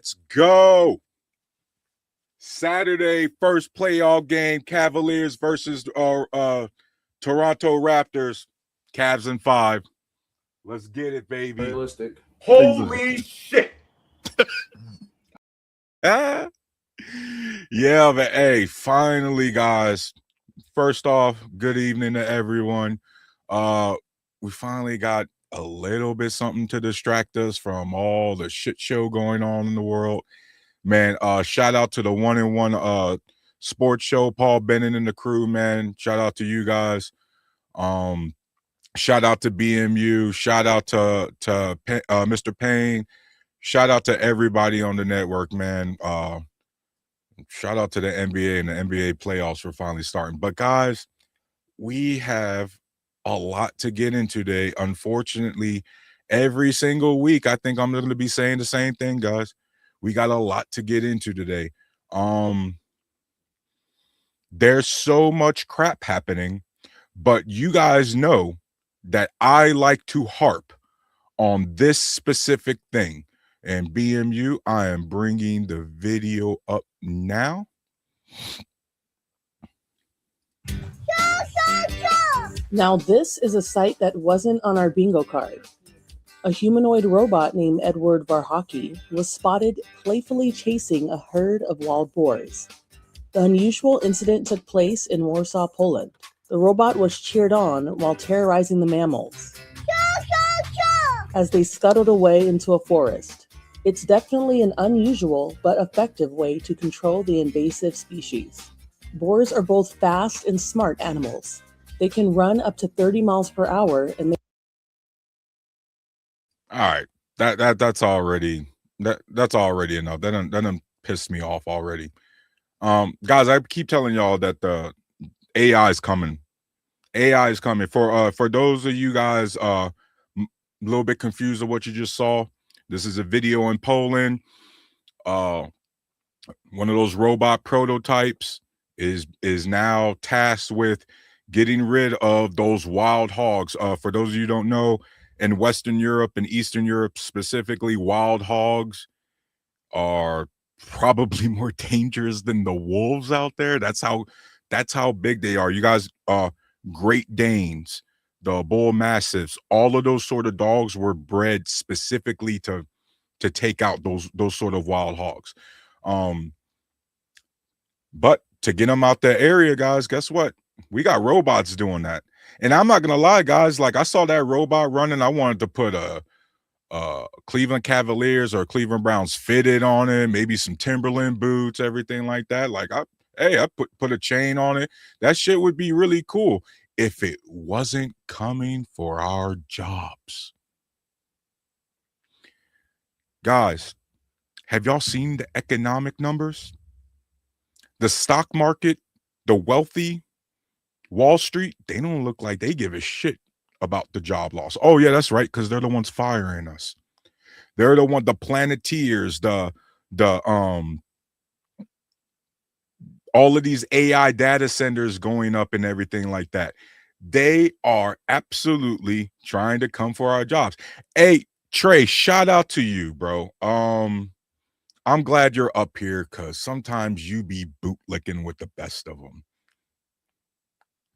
Let's go. Saturday, first playoff game, Cavaliers versus Toronto Raptors. Cavs in 5. Let's get it, baby. Realistic. Holy shit. Yeah, but hey, finally, guys. First off, good evening to everyone. We finally got a little bit something to distract us from all the shit show going on in the world. Man, shout out to the 1-in-1 sports show, Paul Bennett and the crew, man. Shout out to you guys. Shout out to BMU. Shout out to Mr. Payne. Shout out to everybody on the network, man. Shout out to the NBA and the NBA playoffs for finally starting. But guys, we have a lot to get into today. Unfortunately, every single week, I think I'm going to be saying the same thing, guys. We got a lot to get into today. There's so much crap happening, but you guys know that I like to harp on this specific thing. And BMU, I am bringing the video up now. Now this is a site that wasn't on our bingo card. A humanoid robot named Edward Varhaki was spotted playfully chasing a herd of wild boars. The unusual incident took place in Warsaw, Poland. The robot was cheered on while terrorizing the mammals as they scuttled away into a forest. It's definitely an unusual but effective way to control the invasive species. Boars are both fast and smart animals. They can run up to 30 miles per hour and All right, that's already enough. That done pissed me off already. Guys, I keep telling y'all that the AI is coming. AI is coming. For those of you guys a little bit confused of what you just saw, this is a video in Poland. One of those robot prototypes is now tasked with getting rid of those wild hogs. For those of you who don't know, in Western Europe and Eastern Europe specifically, wild hogs are probably more dangerous than the wolves out there. That's how big they are. You guys, Great Danes, the Bull Mastiffs, all of those sort of dogs were bred specifically to take out those sort of wild hogs. But to get them out that area, guys, guess what? We got robots doing that. And I'm not gonna lie, guys, like I saw that robot running. I wanted to put a Cleveland Cavaliers or Cleveland Browns fitted on it, maybe some Timberland boots, everything like that. Like I put a chain on it. That shit would be really cool if it wasn't coming for our jobs. Guys, have y'all seen the economic numbers? The stock market, the wealthy, Wall Street, they don't look like they give a shit about the job loss. Oh yeah, that's right, because they're the ones firing us. They're the Planeteers, all of these AI data centers going up and everything like that. They are absolutely trying to come for our jobs. Hey, Trey, shout out to you, bro. I'm glad you're up here because sometimes you be bootlicking with the best of them.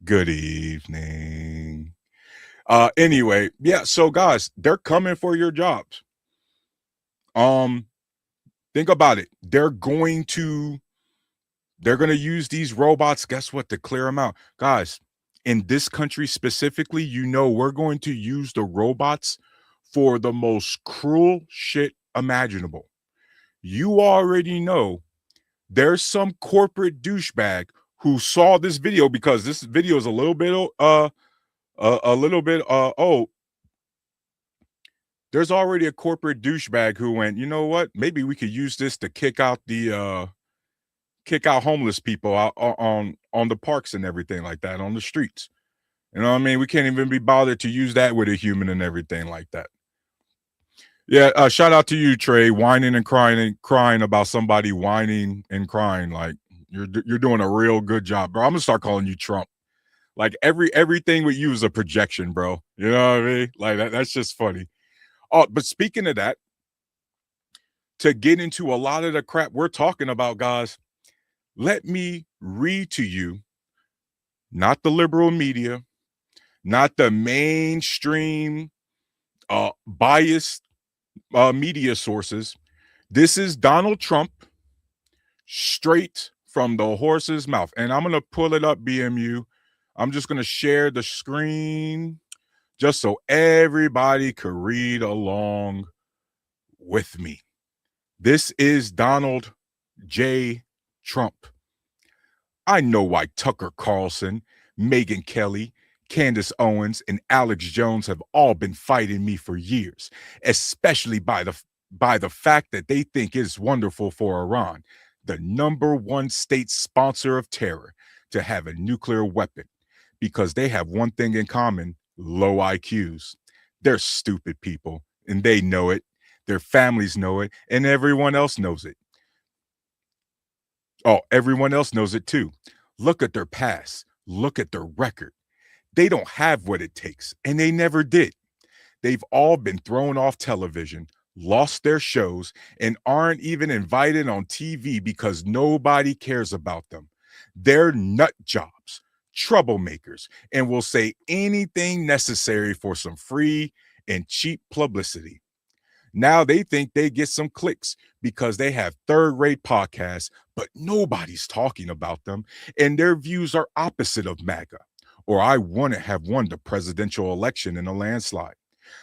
Good evening. Anyway, yeah, so guys, they're coming for your jobs. Think about it. They're going to use these robots, guess what, to clear them out. Guys, in this country specifically, we're going to use the robots for the most cruel shit imaginable. You already know there's some corporate douchebag who saw this video, because this video is a little bit old. There's already a corporate douchebag who went, you know what? Maybe we could use this to kick out homeless people out on the parks and everything like that, on the streets. You know what I mean? We can't even be bothered to use that with a human and everything like that. Yeah, shout out to you, Trey, whining and crying about somebody whining and crying. Like you're doing a real good job, bro. I'm gonna start calling you Trump. Like everything with you is a projection, bro. You know what I mean? Like that's just funny. Oh, but speaking of that, to get into a lot of the crap we're talking about, guys, let me read to you, not the liberal media, not the mainstream biased media sources. This is Donald Trump straight from the horse's mouth. And I'm going to pull it up, BMU. I'm just going to share the screen just so everybody could read along with me. This is Donald J. Trump. I know why Tucker Carlson, Megyn Kelly, Candace Owens, and Alex Jones have all been fighting me for years, especially by the fact that they think it's wonderful for Iran, the #1 state sponsor of terror, to have a nuclear weapon, because they have one thing in common: low IQs. They're stupid people, and they know it. Their families know it, and everyone else knows it. Oh, everyone else knows it too. Look at their past. Look at their record. They don't have what it takes, and they never did. They've all been thrown off television, lost their shows, and aren't even invited on TV because nobody cares about them. They're nut jobs, troublemakers, and will say anything necessary for some free and cheap publicity. Now they think they get some clicks because they have third-rate podcasts, but nobody's talking about them, and their views are opposite of MAGA, or I wouldn't have won the presidential election in a landslide.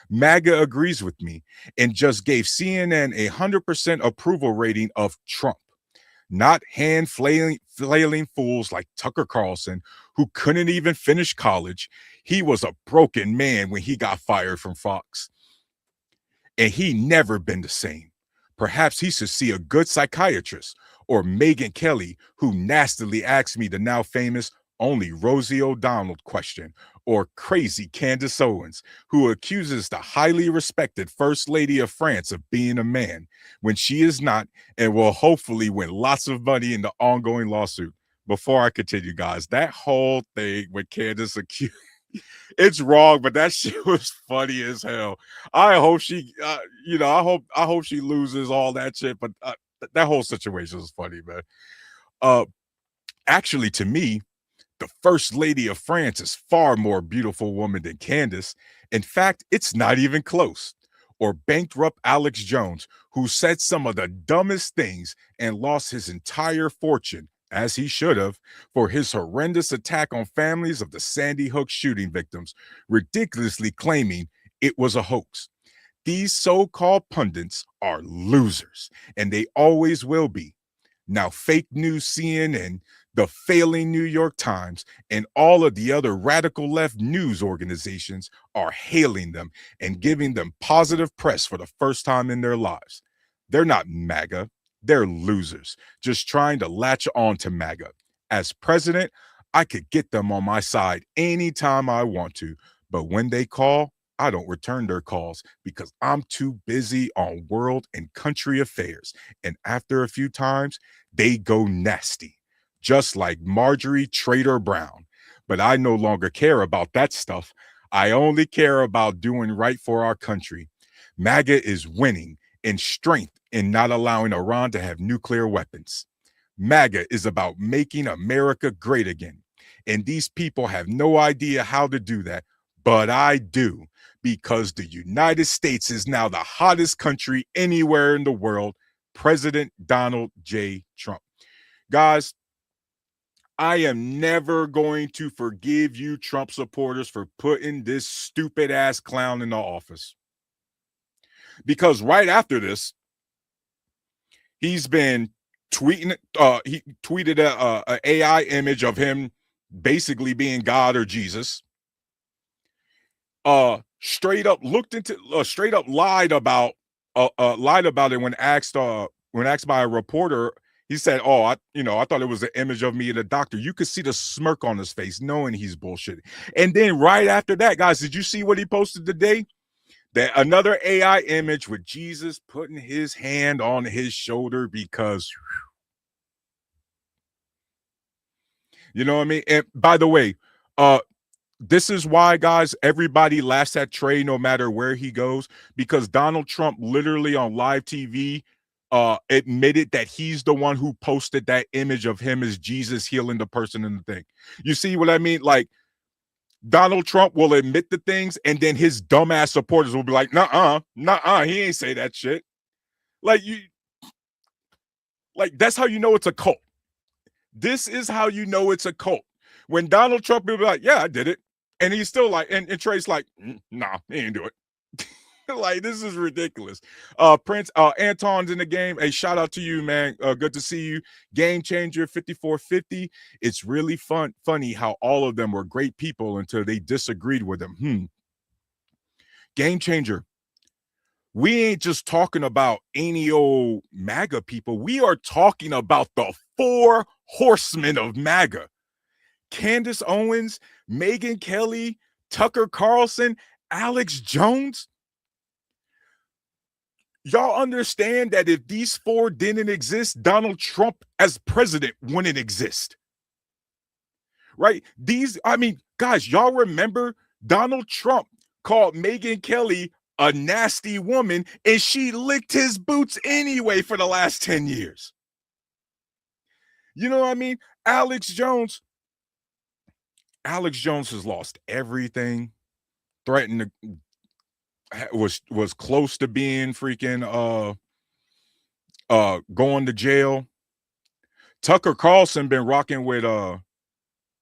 MAGA agrees with me and just gave CNN a 100% approval rating of Trump, not hand-flailing fools like Tucker Carlson, who couldn't even finish college. He was a broken man when he got fired from Fox, and he never been the same. Perhaps he should see a good psychiatrist, or Megyn Kelly, who nastily asked me the now famous only Rosie O'Donnell question, or crazy Candace Owens, who accuses the highly respected First Lady of France of being a man when she is not, and will hopefully win lots of money in the ongoing lawsuit. Before I continue, guys, that whole thing with Candace accused, it's wrong, but that shit was funny as hell. I hope she, I hope she loses all that shit. But that whole situation is funny, man. Actually, to me, the First Lady of France is far more beautiful woman than Candace. In fact, it's not even close. Or bankrupt Alex Jones, who said some of the dumbest things and lost his entire fortune, as he should have, for his horrendous attack on families of the Sandy Hook shooting victims, ridiculously claiming it was a hoax. These so-called pundits are losers, and they always will be. Now, fake news CNN, the failing New York Times, and all of the other radical left news organizations are hailing them and giving them positive press for the first time in their lives. They're not MAGA. They're losers, just trying to latch on to MAGA. As president, I could get them on my side anytime I want to, but when they call, I don't return their calls because I'm too busy on world and country affairs. And after a few times, they go nasty, just like Marjorie Trader Brown. But I no longer care about that stuff. I only care about doing right for our country. MAGA is winning in strength in not allowing Iran to have nuclear weapons. MAGA is about making America great again. And these people have no idea how to do that, but I do, because the United States is now the hottest country anywhere in the world. President Donald J. Trump. Guys, I am never going to forgive you Trump supporters for putting this stupid ass clown in the office. Because right after this, he's been tweeting, he tweeted a AI image of him basically being God or Jesus. Straight up lied about it when asked by a reporter. He said, "Oh, I thought it was an image of me and a doctor." You could see the smirk on his face, knowing he's bullshitting. And then right after that, guys, did you see what he posted today? That another AI image with Jesus putting his hand on his shoulder because, you know what I mean? And by the way, this is why, guys, everybody laughs at Trey no matter where he goes, because Donald Trump literally on live TV admitted that he's the one who posted that image of him as Jesus healing the person in the thing. You see what I mean? Like, Donald Trump will admit the things, and then his dumbass supporters will be like, nuh-uh, he ain't say that shit. Like, that's how you know it's a cult. This is how you know it's a cult. When Donald Trump will be like, yeah, I did it. And he's still like, and Trey's like, nah, he ain't do it. Like, this is ridiculous. Prince Anton's in the game. Hey, shout out to you, man. Good to see you. Game Changer 5450. It's really funny how all of them were great people until they disagreed with him. Game Changer. We ain't just talking about any old MAGA people. We are talking about the 4 horsemen of MAGA. Candace Owens, Megyn Kelly, Tucker Carlson, Alex Jones. Y'all understand that if these 4 didn't exist, Donald Trump as president wouldn't exist. Right? Guys, y'all remember Donald Trump called Megyn Kelly a nasty woman, and she licked his boots anyway for the last 10 years. You know what I mean? Alex Jones has lost everything, threatened to, was close to being freaking going to jail. Tucker Carlson been rocking with him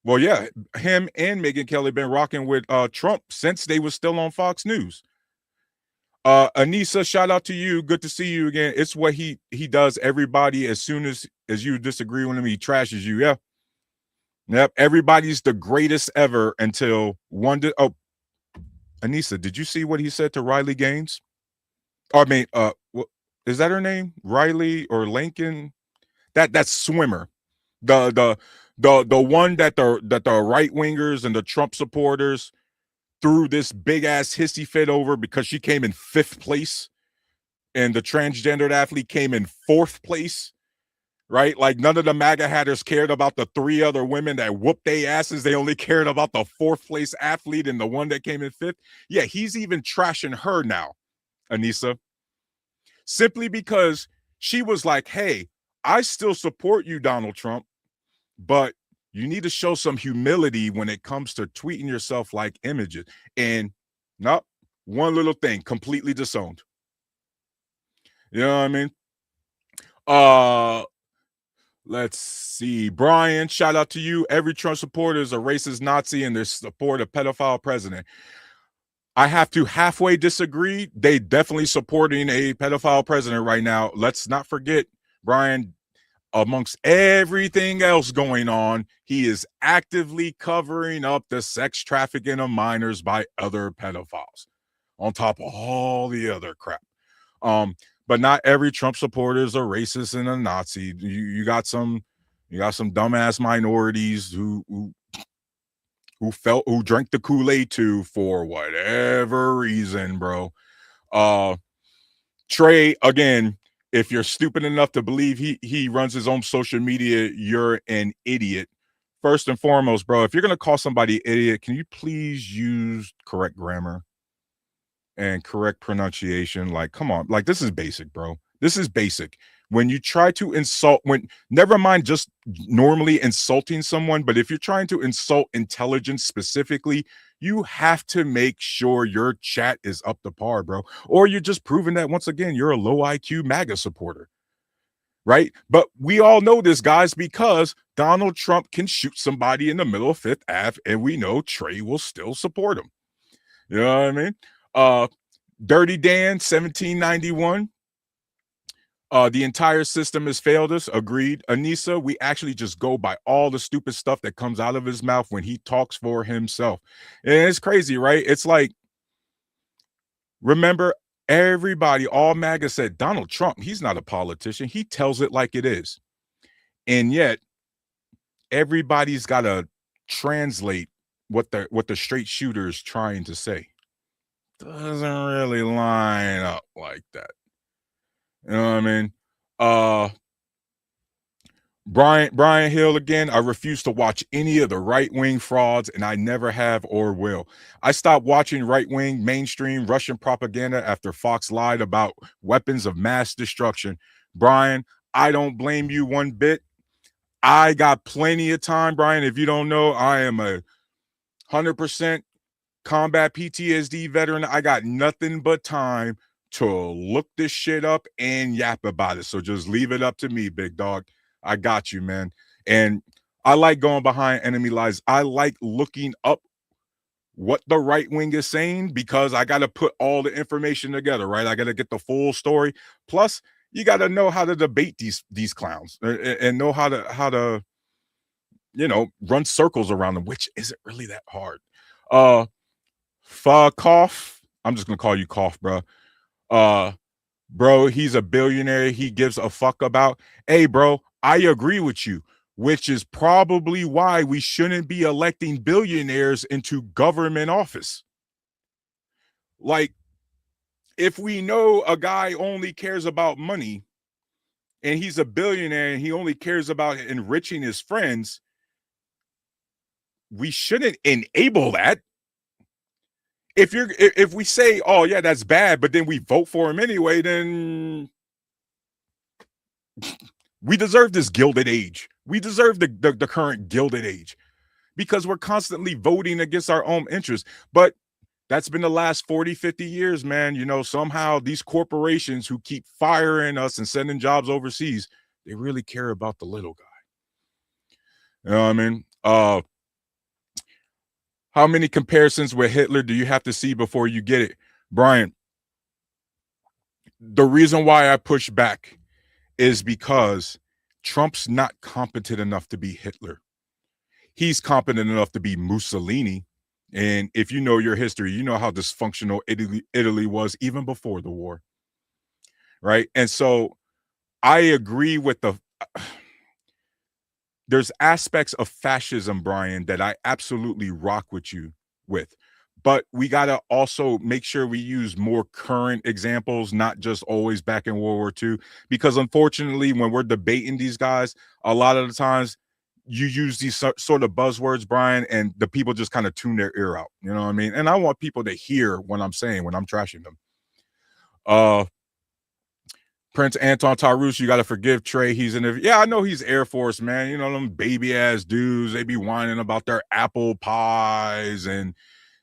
and Megyn Kelly been rocking with Trump since they was still on Fox News. Anissa, shout out to you. Good to see you again. It's what he does. Everybody, as soon as you disagree with him, he trashes you. Yeah. Yep. Everybody's the greatest ever until one. Anissa, did you see what he said to Riley Gaines? What is that her name? Riley or Lincoln? That's swimmer. The one that the right wingers and the Trump supporters threw this big ass hissy fit over because she came in 5th place and the transgendered athlete came in 4th place, right? Like, none of the MAGA hatters cared about the 3 other women that whooped their asses. They only cared about the 4th place athlete and the one that came in 5th. Yeah, he's even trashing her now, Anissa, simply because she was like, hey, I still support you, Donald Trump, but you need to show some humility when it comes to tweeting yourself like images. And nope, one little thing, completely disowned. You know what I mean? Let's see. Brian, shout out to you. Every Trump supporter is a racist Nazi and they support a pedophile president. I have to halfway disagree. They definitely supporting a pedophile president right now. Let's not forget, Brian, amongst everything else going on, he is actively covering up the sex trafficking of minors by other pedophiles on top of all the other crap. But not every Trump supporter is a racist and a Nazi. You got some dumbass minorities who drank the Kool-Aid too for whatever reason, bro. Trey, again, if you're stupid enough to believe he runs his own social media, you're an idiot. First and foremost, bro, if you're gonna call somebody idiot, can you please use correct grammar and correct pronunciation? Like, come on, like, this is basic, bro. This is basic. When you try to insult, never mind just normally insulting someone, but if you're trying to insult intelligence specifically, you have to make sure your chat is up to par, bro. Or you're just proving that, once again, you're a low IQ MAGA supporter, right? But we all know this, guys, because Donald Trump can shoot somebody in the middle of Fifth Ave, and we know Trey will still support him. You know what I mean? Dirty Dan, 1791. The entire system has failed us. Agreed. Anissa, we actually just go by all the stupid stuff that comes out of his mouth when he talks for himself. And it's crazy, right? It's like, remember, everybody, all MAGA said, Donald Trump, he's not a politician. He tells it like it is. And yet, everybody's got to translate what the straight shooter is trying to say. Doesn't really line up like that. You know what I mean? Brian Hill again. I refuse to watch any of the right-wing frauds, and I never have or will. I stopped watching right-wing mainstream Russian propaganda after Fox lied about weapons of mass destruction. Brian, I don't blame you one bit. I got plenty of time, Brian. If you don't know, I am a 100% combat PTSD veteran. I got nothing but time to look this shit up and yap about it. So just leave it up to me, big dog. I got you, man. And I like going behind enemy lines. I like looking up what the right wing is saying because I got to put all the information together, right? I got to get the full story. Plus, you got to know how to debate these clowns and know how to run circles around them, which isn't really that hard. Cough. I'm just gonna call you Cough, bro. Bro, he's a billionaire. He gives a fuck about. Hey, bro, I agree with you, which is probably why we shouldn't be electing billionaires into government office. Like, if we know a guy only cares about money and he's a billionaire and he only cares about enriching his friends, we shouldn't enable that. If we say, oh yeah, that's bad, but then we vote for him anyway, then we deserve this gilded age. We deserve the current gilded age because we're constantly voting against our own interests. But that's been the last 40, 50 years, man. You know, somehow these corporations who keep firing us and sending jobs overseas, they really care about the little guy. You know what I mean? How many comparisons with Hitler do you have to see before you get it? Brian, the reason why I push back is because Trump's not competent enough to be Hitler. He's competent enough to be Mussolini. And if you know your history, you know how dysfunctional Italy was even before the war. Right? And so I agree with there's aspects of fascism, Brian, that I absolutely rock with you with. But we got to also make sure we use more current examples, not just always back in World War II. Because unfortunately, when we're debating these guys, a lot of the times you use these sort of buzzwords, Brian, and the people just kind of tune their ear out. You know what I mean? And I want people to hear what I'm saying when I'm trashing them. Prince Anton Tarus, you got to forgive Trey. He's in the, yeah, I know he's Air Force, man. You know, them baby ass dudes, they be whining about their apple pies and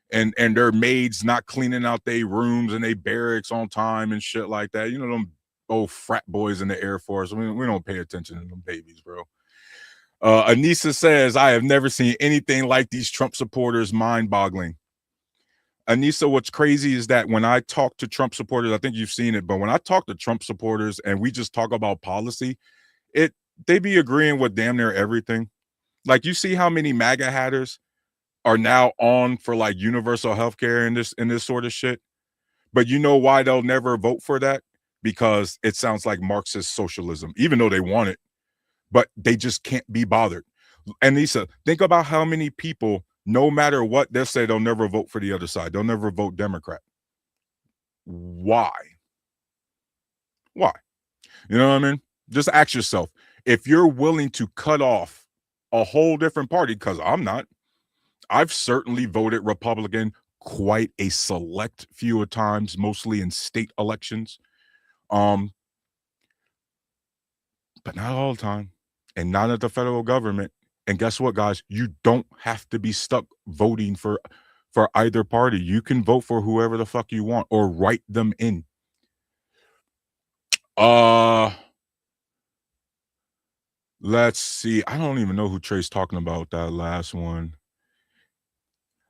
their maids not cleaning out their rooms and they barracks on time and shit like that. You know, them old frat boys in the Air Force. We don't pay attention to them babies, bro. Anissa says, I have never seen anything like these Trump supporters, mind-boggling. Anissa, what's crazy is that when I talk to Trump supporters, I think you've seen it, but when I talk to Trump supporters and we just talk about policy, they be agreeing with damn near everything. Like, you see how many MAGA hatters are now on for like universal health care and this sort of shit. But you know why they'll never vote for that? Because it sounds like Marxist socialism, even though they want it, but they just can't be bothered. And Lisa, think about how many people, no matter what, they'll say they'll never vote for the other side. They'll never vote Democrat. Why? Why? You know what I mean? Just ask yourself, if you're willing to cut off a whole different party, because I'm not, I've certainly voted Republican quite a select few of times, mostly in state elections. But not all the time, and not at the federal government. And guess what, guys? You don't have to be stuck voting for either party. You can vote for whoever the fuck you want or write them in. Let's see. I don't even know who Trey's talking about that last one.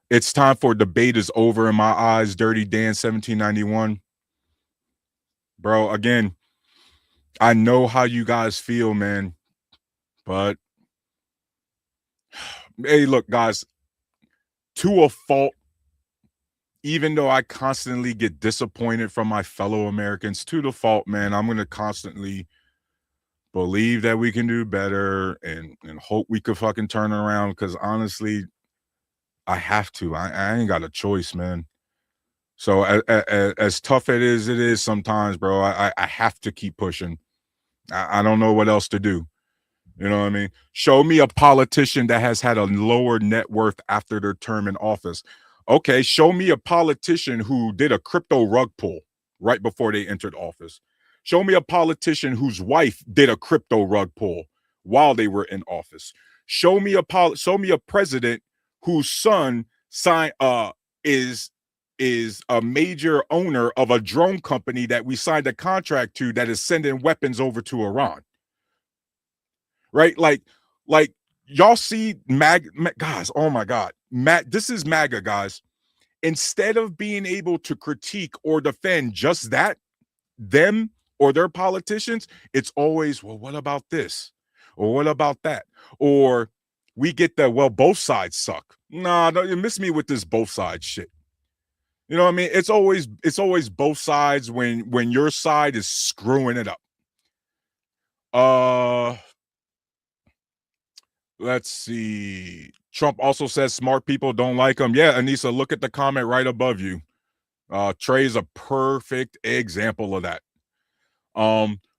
It's time for debate is over in my eyes. Dirty Dan 1791. Bro, again, I know how you guys feel, man. But hey, look, guys, to a fault, even though I constantly get disappointed from my fellow Americans, to the fault, man, I'm going to constantly believe that we can do better and hope we could fucking turn around. Because honestly, I have to. I ain't got a choice, man. So as tough it is sometimes, bro, I have to keep pushing. I don't know what else to do. You know what I mean? Show me a politician that has had a lower net worth after their term in office. Okay, show me a politician who did a crypto rug pull right before they entered office. Show me a politician whose wife did a crypto rug pull while they were in office. Show me a president whose son is a major owner of a drone company that we signed a contract to that is sending weapons over to Iran. Right? Like y'all see guys, oh my God. This is MAGA, guys. Instead of being able to critique or defend just them or their politicians, it's always, well, what about this? Or what about that? Or we get the, well, both sides suck. Nah, don't you miss me with this both sides shit. You know what I mean? It's always both sides when your side is screwing it up. Let's see. Trump also says smart people don't like him. Yeah, Anissa, look at the comment right above you. Trey's a perfect example of that.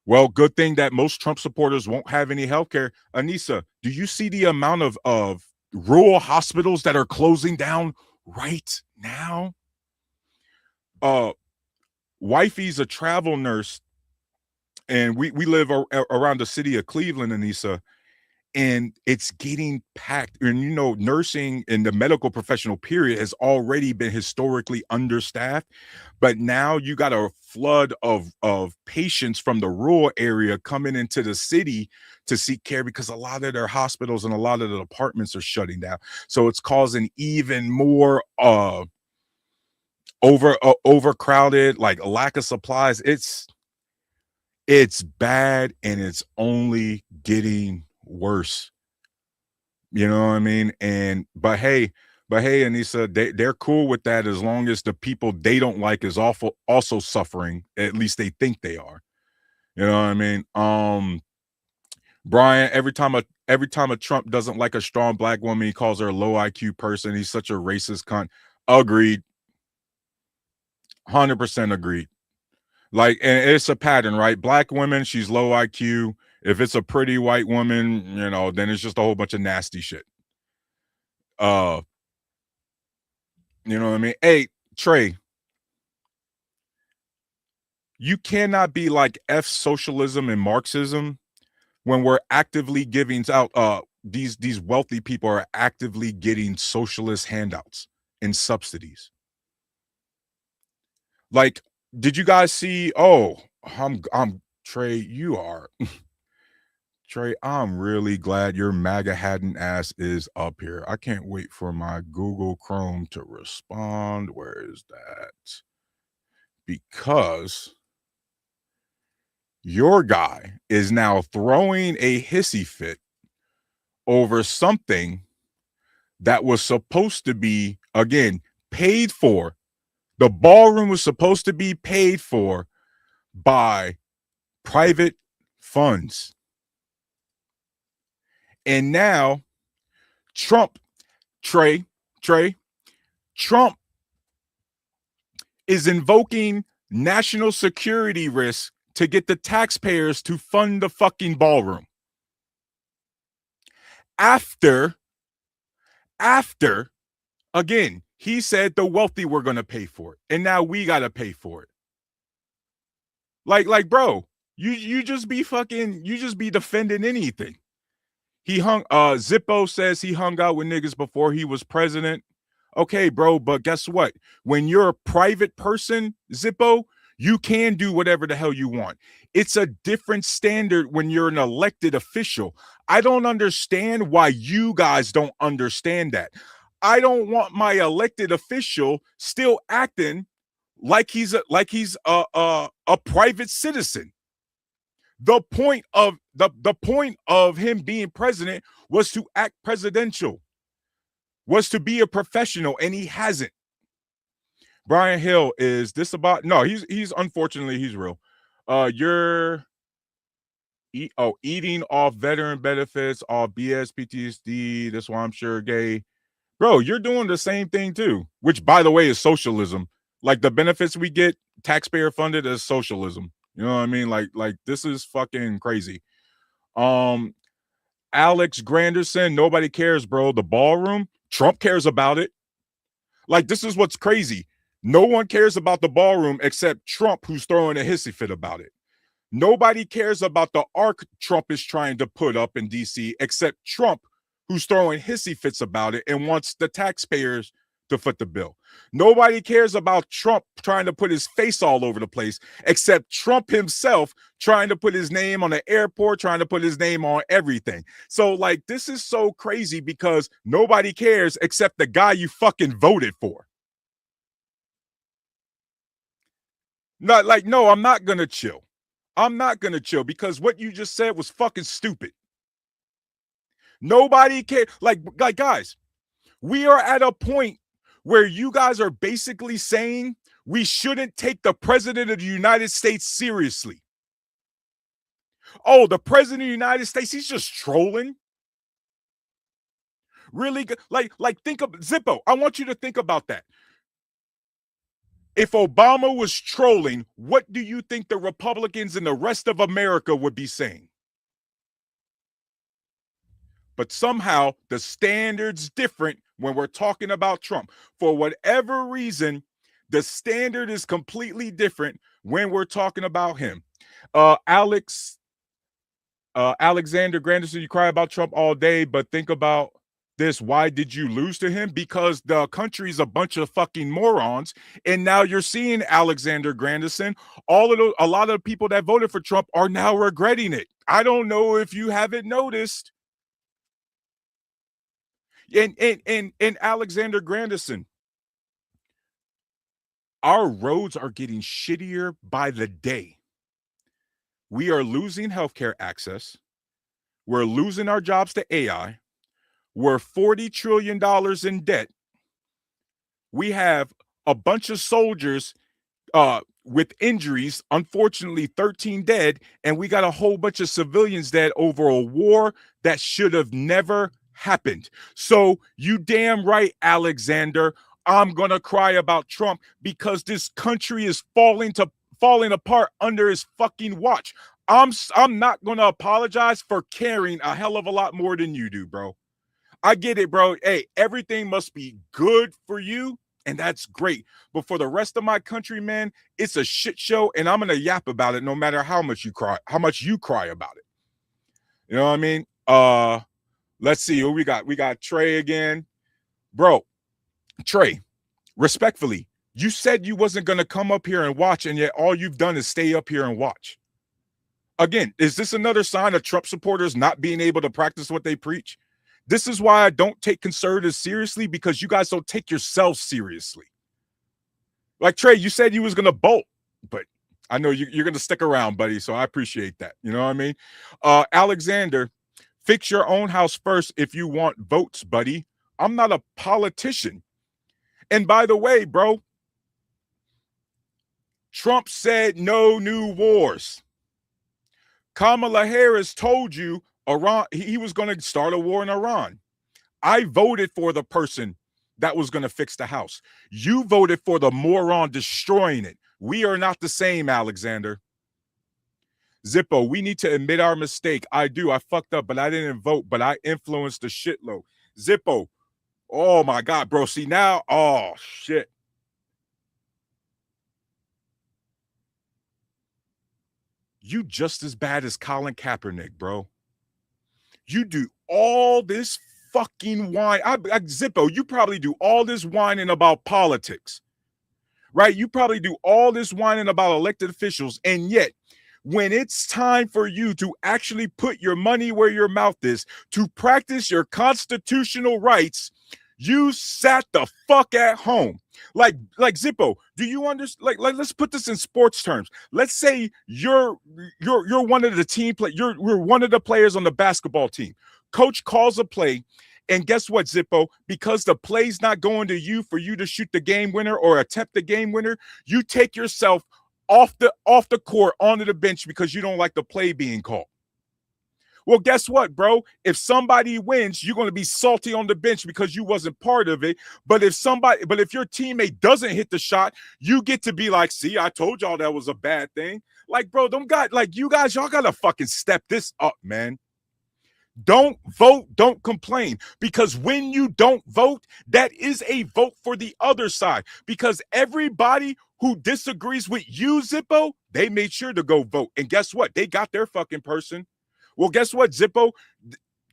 Well, good thing that most Trump supporters won't have any health care. Anissa, do you see the amount of rural hospitals that are closing down right now? Wifey's a travel nurse, and we live around the city of Cleveland, Anissa, and it's getting packed. And you know, nursing in the medical professional period has already been historically understaffed, but now you got a flood of patients from the rural area coming into the city to seek care because a lot of their hospitals and a lot of the departments are shutting down. So it's causing even more overcrowded, like a lack of supplies. It's bad, and it's only getting worse. You know what I mean? But hey, Anissa, they're cool with that as long as the people they don't like is also suffering. At least they think they are. You know what I mean? Brian, every time a Trump doesn't like a strong black woman, he calls her a low IQ person. He's such a racist cunt. Agreed. 100% agreed. Like, and it's a pattern, right? Black women, she's low IQ. If it's a pretty white woman, you know, then it's just a whole bunch of nasty shit. You know what I mean? Hey, Trey, you cannot be like F socialism and Marxism when we're actively giving out these wealthy people are actively getting socialist handouts and subsidies. Like, did you guys see? Oh, I'm Trey, you are Trey, I'm really glad your MAGA hadn't ass is up here. I can't wait for my Google Chrome to respond. Where is that? Because your guy is now throwing a hissy fit over something that was supposed to be, again, paid for. The ballroom was supposed to be paid for by private funds. And now Trump is invoking national security risk to get the taxpayers to fund the fucking ballroom. After, again, he said the wealthy were going to pay for it, and now we got to pay for it. Like, bro, you just be defending anything. Zippo says he hung out with niggas before he was president. Okay, bro, but guess what? When you're a private person, Zippo, you can do whatever the hell you want. It's a different standard when you're an elected official. I don't understand why you guys don't understand that. I don't want my elected official still acting like he's a private citizen. The point of him being president was to act presidential, was to be a professional, and he hasn't. Brian Hill, is this about? No, he's unfortunately he's real. You're eating off veteran benefits, off BS, PTSD. That's why I'm sure gay. Bro, you're doing the same thing too, which by the way is socialism. Like the benefits we get taxpayer funded as socialism. You know what I mean? Like this is fucking crazy. Alex Granderson, nobody cares, bro. The ballroom, Trump cares about it. Like, this is what's crazy. No one cares about the ballroom except Trump, who's throwing a hissy fit about it. Nobody cares about the arc Trump is trying to put up in DC except Trump, who's throwing hissy fits about it and wants the taxpayers to foot the bill. Nobody cares about Trump trying to put his face all over the place except Trump himself trying to put his name on the airport, trying to put his name on everything. So like, this is so crazy because nobody cares except the guy you fucking voted for. Not like, no, I'm not gonna chill. I'm not gonna chill because what you just said was fucking stupid. Nobody cares. Like guys, we are at a point where you guys are basically saying we shouldn't take the president of the United States seriously. Oh, the president of the United States, he's just trolling. Really good. Like think of Zippo. I want you to think about that. If Obama was trolling, what do you think the Republicans and the rest of America would be saying? But somehow the standard's different when we're talking about Trump. For whatever reason, the standard is completely different when we're talking about him. Alexander Granderson, you cry about Trump all day, but think about this. Why did you lose to him? Because the country's a bunch of fucking morons. And now you're seeing Alexander Granderson. A lot of people that voted for Trump are now regretting it. I don't know if you haven't noticed. And Alexander Granderson, our roads are getting shittier by the day. We are losing healthcare access. We're losing our jobs to AI. We're $40 trillion in debt. We have a bunch of soldiers with injuries, unfortunately 13 dead, and we got a whole bunch of civilians dead over a war that should have never happened. So you damn right, Alexander, I'm gonna cry about Trump because this country is falling apart under his fucking watch. I'm not gonna apologize for caring a hell of a lot more than you do, bro. I get it, bro. Hey, everything must be good for you, and that's great. But for the rest of my country, man, it's a shit show, and I'm gonna yap about it no matter how much you cry about it. You know what I mean? Let's see who we got. We got Trey again. Bro, Trey, respectfully, you said you wasn't gonna come up here and watch, and yet all you've done is stay up here and watch. Again, is this another sign of Trump supporters not being able to practice what they preach? This is why I don't take conservatives seriously, because you guys don't take yourselves seriously. Like Trey, you said you was going to bolt, but I know you're going to stick around, buddy, so I appreciate that. You know what I mean? Alexander, fix your own house first if you want votes, buddy. I'm not a politician. And by the way, bro, Trump said no new wars. Kamala Harris told you Iran, he was going to start a war in Iran. I voted for the person that was going to fix the house. You voted for the moron destroying it. We are not the same, Alexander. Zippo, we need to admit our mistake. I do. I fucked up, but I didn't vote, but I influenced the shitload. Zippo, oh my God, bro. See now, oh shit. You just as bad as Colin Kaepernick, bro. You do all this fucking whine. Zippo, you probably do all this whining about politics, right? You probably do all this whining about elected officials. And yet, when it's time for you to actually put your money where your mouth is, to practice your constitutional rights, you sat the fuck at home. Like Zippo, do you understand? Like let's put this in sports terms. Let's say you're one of the team play. You're one of the players on the basketball team. Coach calls a play, and guess what, Zippo? Because the play's not going to you for you to shoot the game winner or attempt the game winner, you take yourself off the court onto the bench because you don't like the play being called. Well, guess what, bro? If somebody wins, you're going to be salty on the bench because you wasn't part of it. But if your teammate doesn't hit the shot, you get to be like, see, I told y'all that was a bad thing. Like, bro, y'all got to fucking step this up, man. Don't vote, don't complain, because when you don't vote, that is a vote for the other side, because everybody who disagrees with you, Zippo, they made sure to go vote. And guess what? They got their fucking person. Well, guess what, Zippo?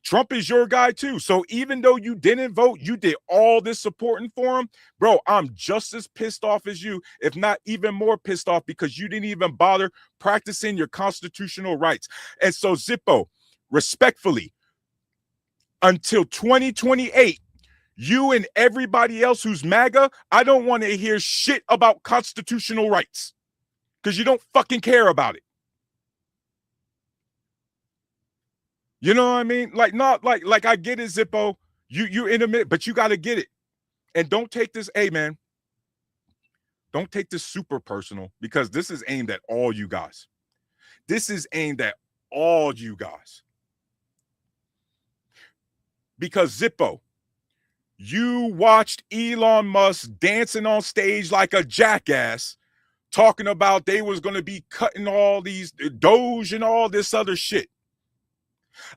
Trump is your guy too. So even though you didn't vote, you did all this supporting for him. Bro, I'm just as pissed off as you, if not even more pissed off, because you didn't even bother practicing your constitutional rights. And so, Zippo, respectfully, until 2028, you and everybody else who's MAGA, I don't want to hear shit about constitutional rights because you don't fucking care about it. You know what I mean? Like, not like I get it, Zippo. You're intermittent, but you got to get it. And don't take this, hey man, don't take this super personal, because this is aimed at all you guys. This is aimed at all you guys. Because Zippo, you watched Elon Musk dancing on stage like a jackass, talking about they was going to be cutting all these Doge and all this other shit.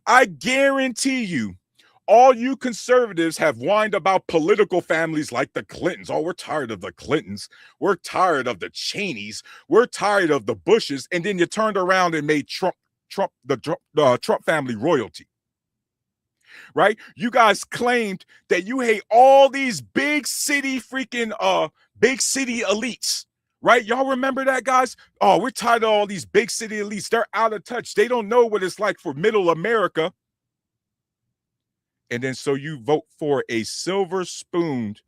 I guarantee you, all you conservatives have whined about political families like the Clintons. Oh, we're tired of the Clintons. We're tired of the Cheneys. We're tired of the Bushes. And then you turned around and made Trump the Trump family royalty. Right? You guys claimed that you hate all these big city freaking big city elites. Right? Y'all remember that, guys? Oh, we're tired of all these big city elites. They're out of touch. They don't know what it's like for middle America. And then so you vote for a silver-spooned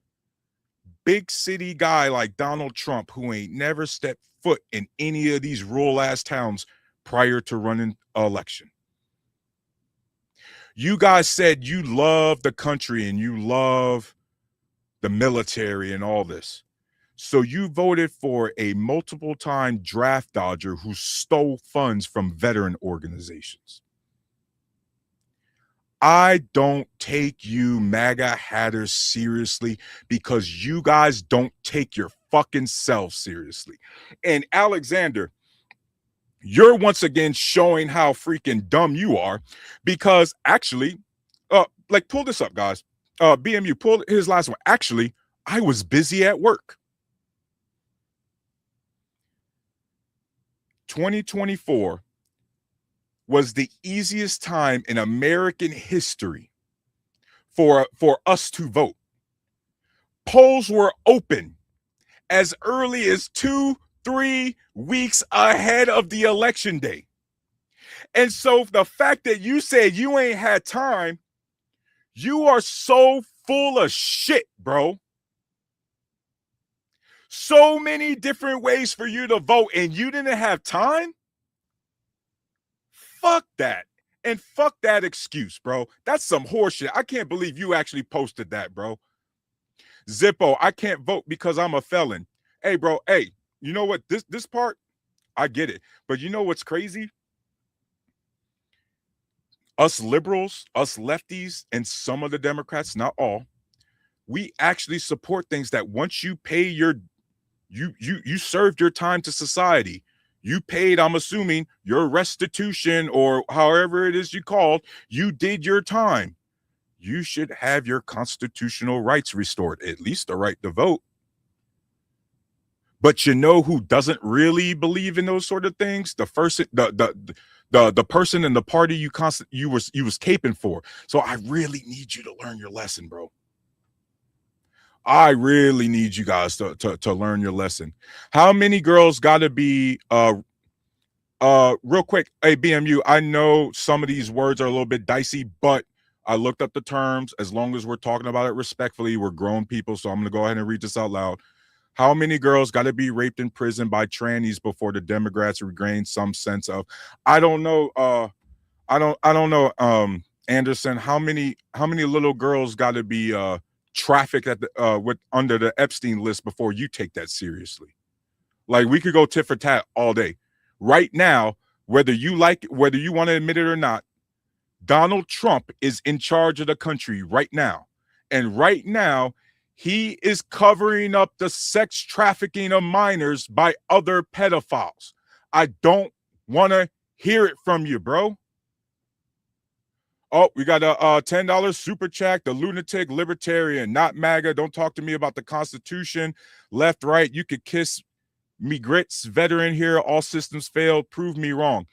big city guy like Donald Trump, who ain't never stepped foot in any of these rural ass towns prior to running an election. You guys said you love the country and you love the military and all this. So you voted for a multiple-time draft dodger who stole funds from veteran organizations. I don't take you MAGA hatters seriously because you guys don't take your fucking selves seriously. And Alexander, you're once again showing how freaking dumb you are, because actually, like, pull this up, guys. BMU, pull his last one. Actually, I was busy at work. 2024 was the easiest time in American history for us to vote. Polls were open as early as 2-3 weeks ahead of the election day. And so the fact that you said you ain't had time, you are so full of shit, bro. So many different ways for you to vote and you didn't have time? Fuck that. And fuck that excuse, bro. That's some horseshit. I can't believe you actually posted that, bro. Zippo, I can't vote because I'm a felon. Hey, bro, hey, you know what? This part, I get it. But you know what's crazy? Us liberals, us lefties, and some of the Democrats, not all, we actually support things that once you pay your you served your time to society. You paid, I'm assuming, your restitution or however it is you called, you did your time. You should have your constitutional rights restored, at least the right to vote. But you know who doesn't really believe in those sort of things? The person in the party you was caping for. So I really need you to learn your lesson, bro. I really need you guys to learn your lesson. How many girls got to be real quick? Hey, BMU, I know some of these words are a little bit dicey, but I looked up the terms. As long as we're talking about it respectfully, we're grown people, so I'm going to go ahead and read this out loud. How many girls got to be raped in prison by trannies before the Democrats regain some sense of? I don't know. I don't know. Anderson, how many little girls got to be trafficked at the under the Epstein list before you take that seriously? Like, we could go tit for tat all day. Right now, whether you want to admit it or not, Donald Trump is in charge of the country right now. And right now, he is covering up the sex trafficking of minors by other pedophiles. I don't want to hear it from you, bro. Oh, we got a $10 super chat. The lunatic libertarian, not MAGA. Don't talk to me about the Constitution. Left, right. You could kiss Me grits, veteran here, all systems failed, prove me wrong.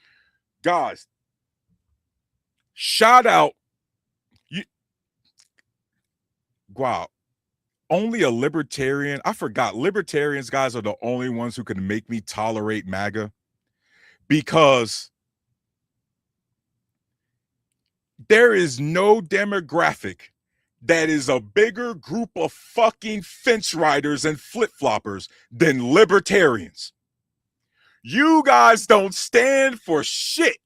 Guys, shout out. You, wow. Only a libertarian. I forgot. Libertarians, guys, are the only ones who can make me tolerate MAGA because there is no demographic that is a bigger group of fucking fence riders and flip-floppers than libertarians. You guys don't stand for shit.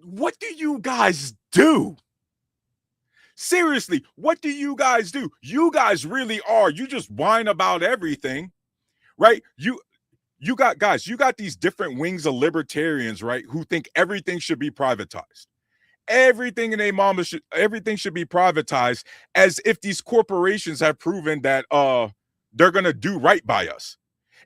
What do you guys do? Seriously, what do you guys do? You guys really are. You just whine about everything, right? You got guys, you got these different wings of libertarians, right? Who think everything should be privatized. Everything in a mama should everything should be privatized, as if these corporations have proven that they're gonna do right by us.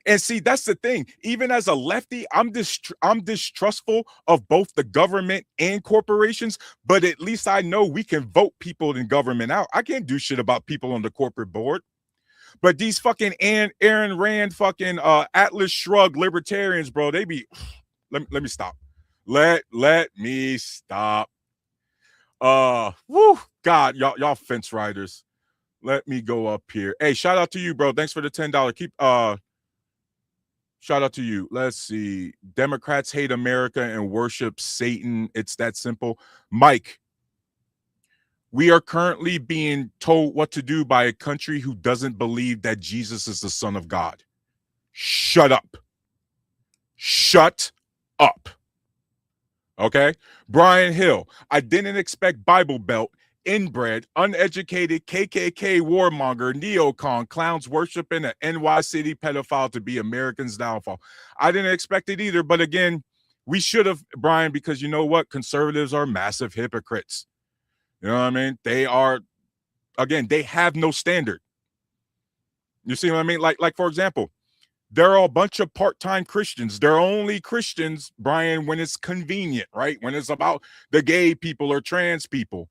And see, that's the thing. Even as a lefty, I'm distrustful of both the government and corporations, but at least I know we can vote people in government out. I can't do shit about people on the corporate board. But these fucking Aaron Rand fucking Atlas Shrugged libertarians, bro, they be let me stop. Let me stop. Woo, God, y'all fence riders. Let me go up here. Hey, shout out to you, bro. Thanks for the $10. Keep shout out to you. Let's see. Democrats hate America and worship Satan. It's that simple. Mike, we are currently being told what to do by a country who doesn't believe that Jesus is the Son of God. Shut up. Shut up. Okay? Brian Hill, I didn't expect Bible Belt, inbred, uneducated KKK warmonger, neocon, clowns worshiping an NY City pedophile to be Americans' downfall. I didn't expect it either, but again, we should have, Brian, because you know what? Conservatives are massive hypocrites. You know what I mean? They are, again, they have no standard. You see what I mean? Like for example, there are a bunch of part-time Christians. They're only Christians, Brian, when it's convenient, right? When it's about the gay people or trans people,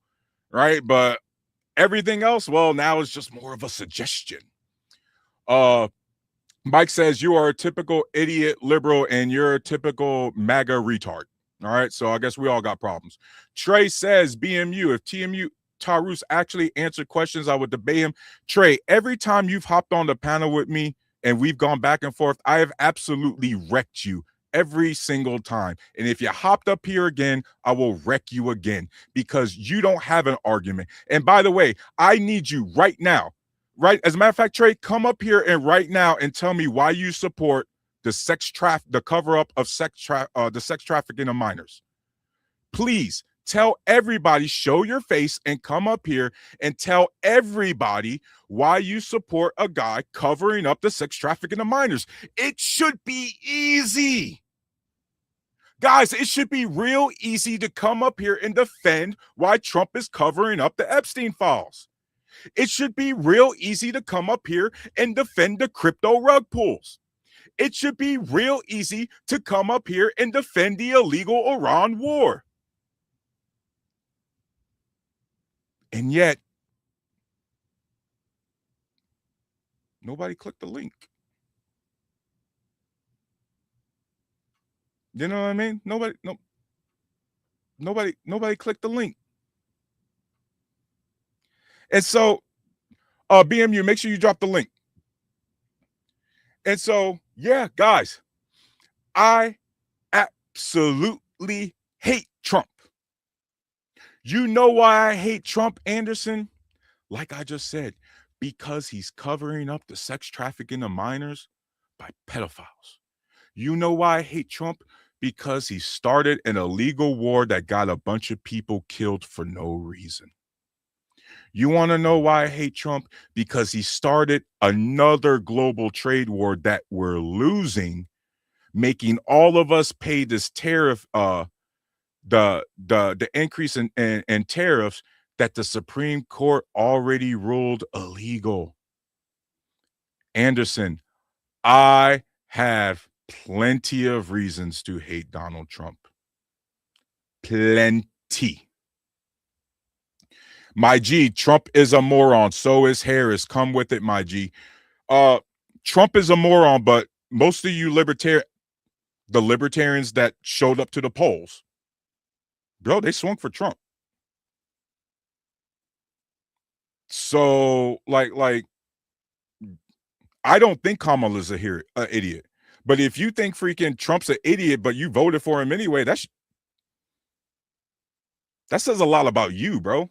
right? But everything else, well, now it's just more of a suggestion. Mike says you are a typical idiot liberal and you're a typical MAGA retard. All right, so I guess we all got problems. Trey says BMU, if TMU Tarus actually answered questions, I would debate him. Trey, every time you've hopped on the panel with me and we've gone back and forth, I have absolutely wrecked you every single time. And if you hopped up here again, I will wreck you again because you don't have an argument. And by the way, I need you right now, right? As a matter of fact, Trey, come up here and right now and tell me why you support the cover-up of the sex trafficking of minors. Please tell everybody, show your face and come up here and tell everybody why you support a guy covering up the sex trafficking of minors. It should be easy. Guys, it should be real easy to come up here and defend why Trump is covering up the Epstein files. It should be real easy to come up here and defend the crypto rug pulls. It should be real easy to come up here and defend the illegal Iran war. And yet, nobody clicked the link. You know what I mean? Nobody clicked the link. And so, BMU, make sure you drop the link. And so, yeah, guys, I absolutely hate Trump. You know why I hate Trump, Anderson? Like I just said, because he's covering up the sex trafficking of minors by pedophiles. You know why I hate Trump? Because he started an illegal war that got a bunch of people killed for no reason. You want to know why I hate Trump? Because he started another global trade war that we're losing, making all of us pay this tariff, the increase in tariffs that the Supreme Court already ruled illegal. Anderson, I have plenty of reasons to hate Donald Trump. Plenty. My G, Trump is a moron. So is Harris. Come with it, my G. Trump is a moron, but most of you the libertarians that showed up to the polls, bro, they swung for Trump. So, like, I don't think Kamala's an idiot. But if you think freaking Trump's an idiot, but you voted for him anyway, that says a lot about you, bro.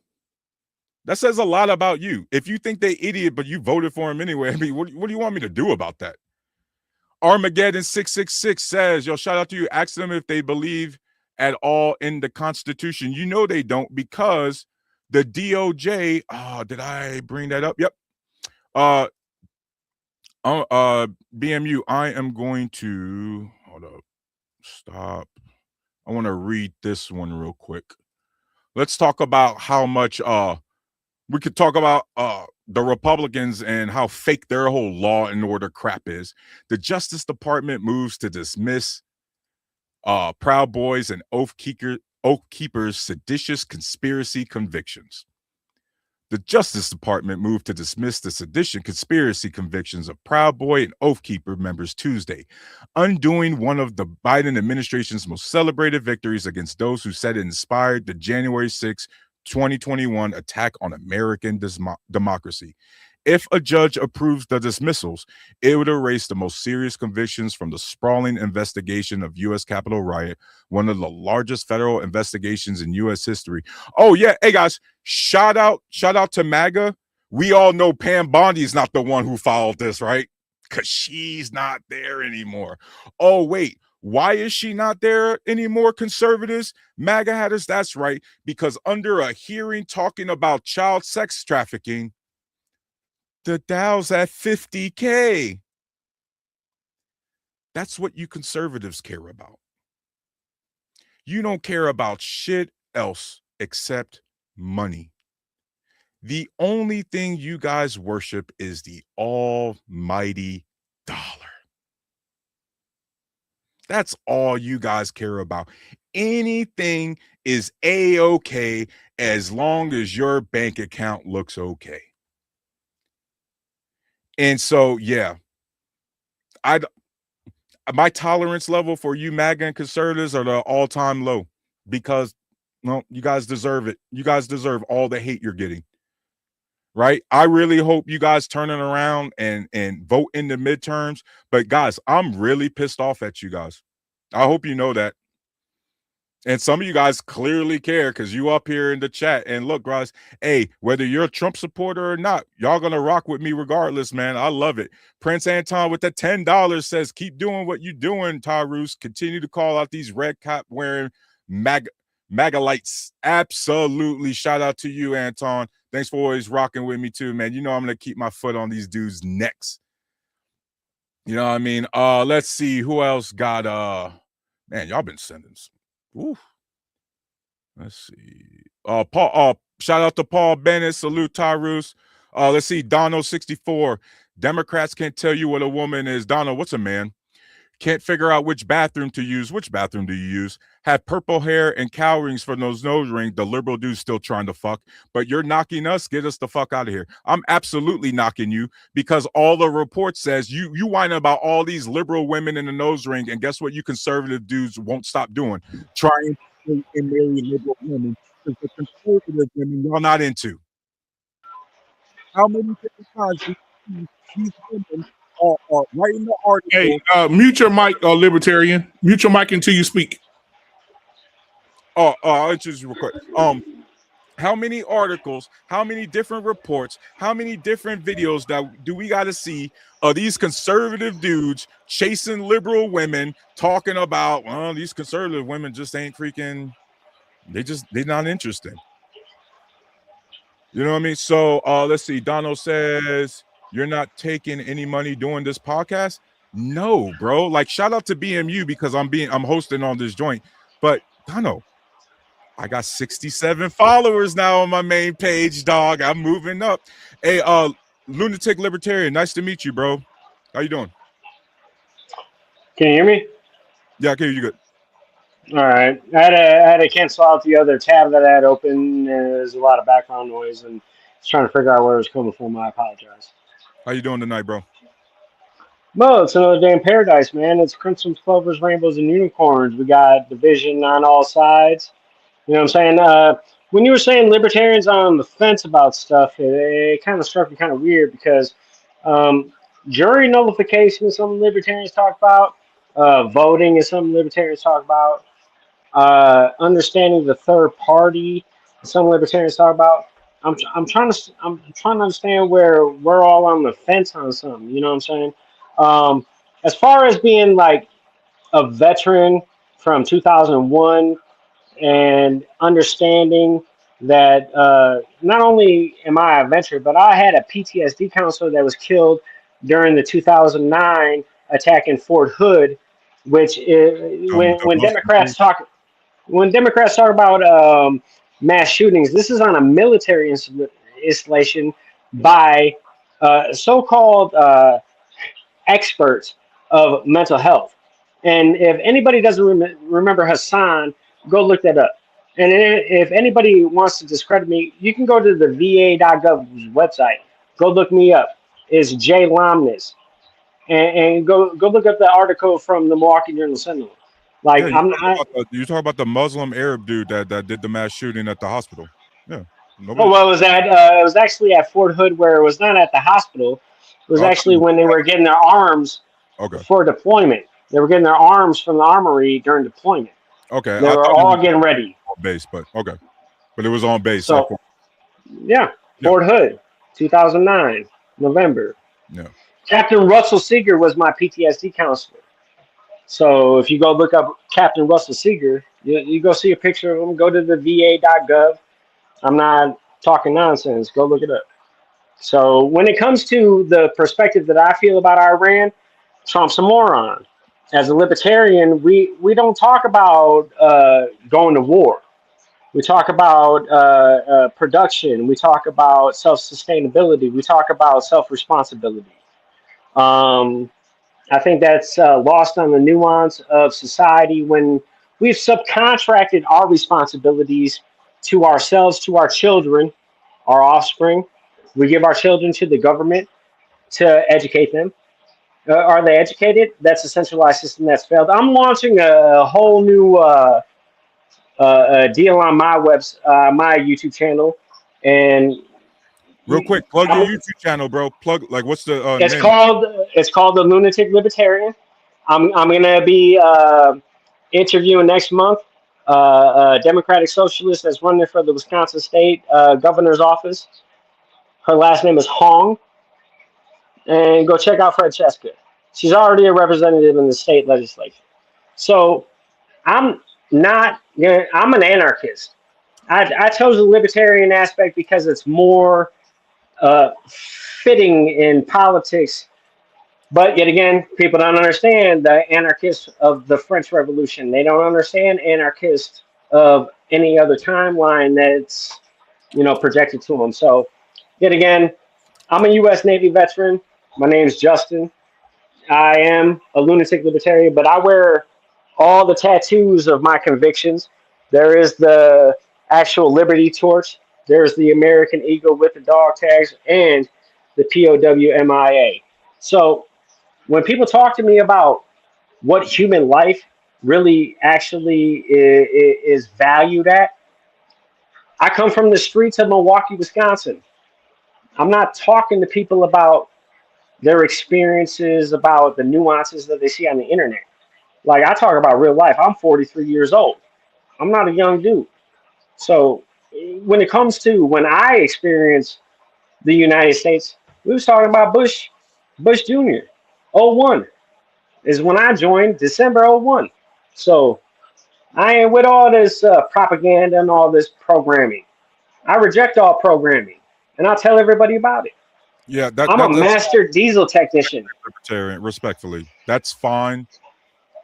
That says a lot about you. If you think they idiot, but you voted for him anyway, I mean, what do you want me to do about that? Armageddon 666 says, yo, shout out to you. Ask them if they believe at all in the Constitution. You know they don't, because the DOJ, did I bring that up? Yep. BMU, I am going to hold up. Stop. I want to read this one real quick. Let's talk about how much we could talk about the Republicans and how fake their whole law and order crap is. The Justice Department moves to dismiss Proud Boys and Oath Keepers' seditious conspiracy convictions. The Justice Department moved to dismiss the sedition conspiracy convictions of Proud Boy and Oath Keeper members Tuesday, undoing one of the Biden administration's most celebrated victories against those who said it inspired the January 6, 2021 attack on American democracy. If a judge approves the dismissals, it would erase the most serious convictions from the sprawling investigation of U.S. Capitol riot, one of the largest federal investigations in U.S. history. Oh, yeah. Hey, guys, shout out to MAGA. We all know Pam Bondi's not the one who filed this, right? Because she's not there anymore. Oh, wait. Why is she not there anymore, conservatives? MAGA had us. That's right. Because under a hearing talking about child sex trafficking, the Dow's at 50K. That's what you conservatives care about. You don't care about shit else except money. The only thing you guys worship is the almighty dollar. That's all you guys care about. Anything is A-okay as long as your bank account looks okay. And so, yeah, my tolerance level for you MAGA and conservatives are the all-time low, because, well, you guys deserve it. You guys deserve all the hate you're getting, right? I really hope you guys turn it around and vote in the midterms. But guys, I'm really pissed off at you guys. I hope you know that. And some of you guys clearly care, because you up here in the chat. And look, guys, hey, whether you're a Trump supporter or not, y'all gonna rock with me regardless, man. I love it. Prince Anton with the $10 says, keep doing what you're doing, Tyrus. Continue to call out these red cap wearing MAGA lights. Absolutely. Shout out to you, Anton. Thanks for always rocking with me too, man. You know I'm gonna keep my foot on these dudes' necks. You know what I mean? Let's see who else got man, y'all been sending some. Ooh. Let's see. Paul, shout out to Paul Bennett. Salute Tyrus. Let's see. Dono64. Democrats can't tell you what a woman is. Dono, what's a man? Can't figure out which bathroom to use. Which bathroom do you use? Have purple hair and cow rings for those nose rings. The liberal dude's still trying to fuck, but you're knocking us. Get us the fuck out of here. I'm absolutely knocking you, because all the report says you whining about all these liberal women in the nose ring, and guess what? You conservative dudes won't stop doing, trying to marry liberal women, because the conservative women y'all not into. How many different times do these women are writing the article? Hey, mute your mic, libertarian. Mute your mic until you speak. I'll just real quick. How many articles, how many different reports, how many different videos do we got to see of these conservative dudes chasing liberal women, talking about, well, these conservative women just ain't freaking, they're not interesting. You know what I mean? So let's see. Dono says, you're not taking any money doing this podcast? No, bro. Like, shout out to BMU, because I'm hosting on this joint. But Dono, I got 67 followers now on my main page, dog. I'm moving up. Hey, Lunatic Libertarian, nice to meet you, bro. How you doing? Can you hear me? Yeah, I can hear you good. All right. I had to cancel out the other tab that I had open. There's a lot of background noise, and I was trying to figure out where it was coming from. I apologize. How you doing tonight, bro? Well, it's another day in paradise, man. It's crimson clovers, rainbows, and unicorns. We got division on all sides. You know what I'm saying? When you were saying libertarians are on the fence about stuff, it kind of struck me kind of weird because um, jury nullification is something libertarians talk about. Voting is something libertarians talk about. Understanding the third party, is something libertarians talk about. I'm trying to understand where we're all on the fence on something. You know what I'm saying? Um, as far as being like a veteran from 2001 and understanding that not only am I a veteran, but I had a PTSD counselor that was killed during the 2009 attack in Fort Hood, which is, The when Muslim Democrats dude? talk about mass shootings, this is on a military installation by so-called experts of mental health. And if anybody doesn't remember Hassan, go look that up. And if anybody wants to discredit me, you can go to the va.gov website. Go look me up. It's Jay Lomness. And go look up the article from the Milwaukee Journal Sentinel. Yeah, Like I'm not. you talk about the Muslim Arab dude that did the mass shooting at the hospital. Yeah, Oh nobody. well, it was at it was actually at Fort Hood, where it was not at the hospital. It was Oh, I thought actually it when they were getting their arms okay, for deployment. They were getting their arms from the armory during deployment. okay. They I were thought it all was getting ready. on base, but okay, but it was on base. Like, So yeah, yeah, Fort Hood, 2009, November. yeah. Captain Russell Seeger was my PTSD counselor. So if you go look up Captain Russell Seeger, you go see a picture of him. Go to the va.gov. I'm not talking nonsense. Go look it up. So when it comes to the perspective that I feel about Iran, Trump's a moron. As a libertarian, we don't talk about going to war. We talk about production. We talk about self sustainability. We talk about self responsibility. Um, I think that's lost on the nuance of society when we've subcontracted our responsibilities to ourselves, to our children, our offspring. We give our children to the government to educate them. Are they educated? That's a centralized system that's failed. I'm launching a whole new deal on my YouTube channel, and Real quick, plug your YouTube channel, bro. Plug like what's the it's name? called the Lunatic Libertarian. I'm gonna be interviewing next month a Democratic Socialist that's running for the Wisconsin State Governor's office. Her last name is Hong, and go check out Francesca. She's already a representative in the state legislature. So I'm not. I'm an anarchist. I chose the libertarian aspect because it's more fitting in politics. But yet again, people don't understand the anarchists of the French Revolution. They don't understand anarchists of any other timeline that's projected to them. So yet again, I'm a U.S. Navy veteran. My name's Justin. I am a lunatic libertarian, but I wear all the tattoos of my convictions. There is the actual Liberty Torch. There's the American Eagle with the dog tags and the POWMIA. So when people talk to me about what human life really actually is valued at, I come from the streets of Milwaukee, Wisconsin. I'm not talking to people about their experiences, about the nuances that they see on the internet. Like I talk about real life. I'm 43 years old. I'm not a young dude. So when it comes to when I experienced the United States, we was talking about Bush Jr. '01 is when I joined, December '01. So I ain't with all this propaganda and all this programming. I reject all programming, and I'll tell everybody about it. Yeah, I'm a that's master diesel technician. libertarian. Respectfully, that's fine.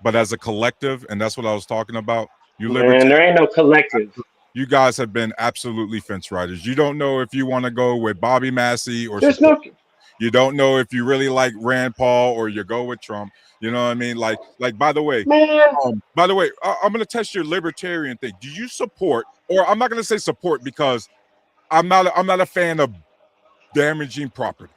But as a collective, and that's what I was talking about. You Man, libertarian, there ain't no collective. you guys have been absolutely fence riders. You don't know if you want to go with Bobby Massey or There's support. no. You don't know if you really like Rand Paul or you go with Trump. You know what I mean? Like by the way, Man, I'm gonna test your libertarian thing. Do you support, or I'm not gonna say support because I'm not a fan of damaging property.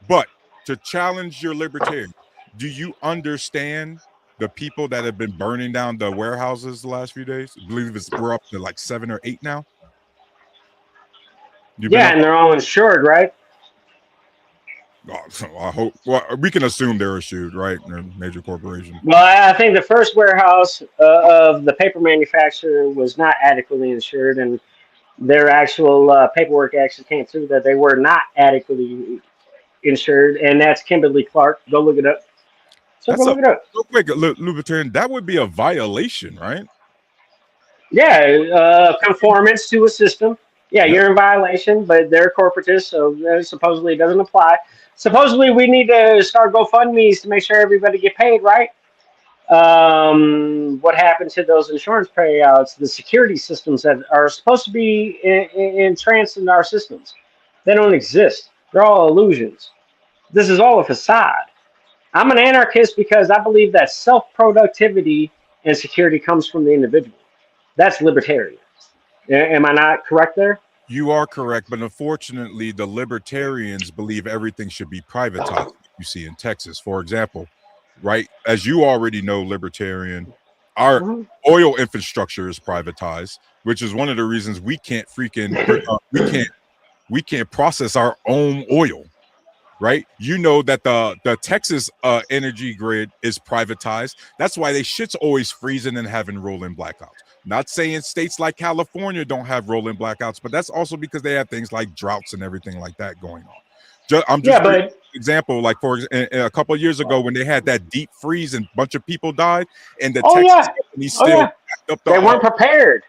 But to challenge your libertarian. Do you understand the people that have been burning down the warehouses the last few days? I believe we're up to like 7 or 8 now. You've been Yeah, up. and they're all insured, right? Oh, so I hope. Well, we can assume they're issued, right? They're a major corporation. Well, I think the first warehouse of the paper manufacturer was not adequately insured, and their actual paperwork actually came through that they were not adequately insured, and that's Kimberly Clark. Go look it up. So That's go look it up. real quick, libertarian. That would be a violation, right? Yeah, conformance to a system. Yeah, Yep. you're in violation, but they're corporatists, so supposedly it doesn't apply. Supposedly we need to start GoFundMe's to make sure everybody get paid, right? What happened to those insurance payouts, the security systems that are supposed to be entranced in our systems? They don't exist. They're all illusions. This is all a facade. I'm an anarchist because I believe that self-productivity and security comes from the individual. That's libertarian. Am I not correct there? You are correct, but unfortunately, the libertarians believe everything should be privatized. You see in Texas, for example, right? As you already know, libertarian, our oil infrastructure is privatized, which is one of the reasons we can't we can't process our own oil. Right, you know that the Texas energy grid is privatized. That's why they shit's always freezing and having rolling blackouts. Not saying states like California don't have rolling blackouts, but that's also because they have things like droughts and everything like that going on. I'm just giving an example, like for a couple of years ago when they had that deep freeze and a bunch of people died, and the Texas company still backed up they weren't prepared.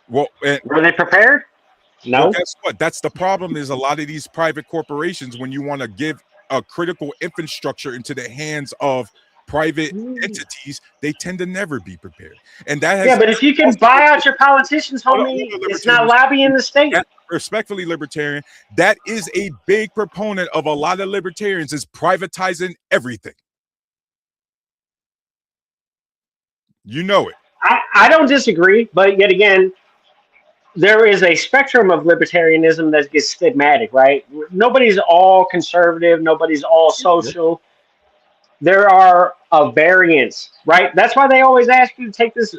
Well, were they prepared? No. Well, guess what? That's the problem. Is a lot of these private corporations, when you want to give a critical infrastructure into the hands of private entities, they tend to never be prepared. And that has but if you can buy out your politicians, homie, it's not lobbying the state. Respectfully, libertarian, that is a big proponent of a lot of libertarians is privatizing everything. You know it. I don't disagree, but yet again, there is a spectrum of libertarianism that gets stigmatic, right? Nobody's all conservative. Nobody's all social. There are a variance, right? That's why they always ask you to take this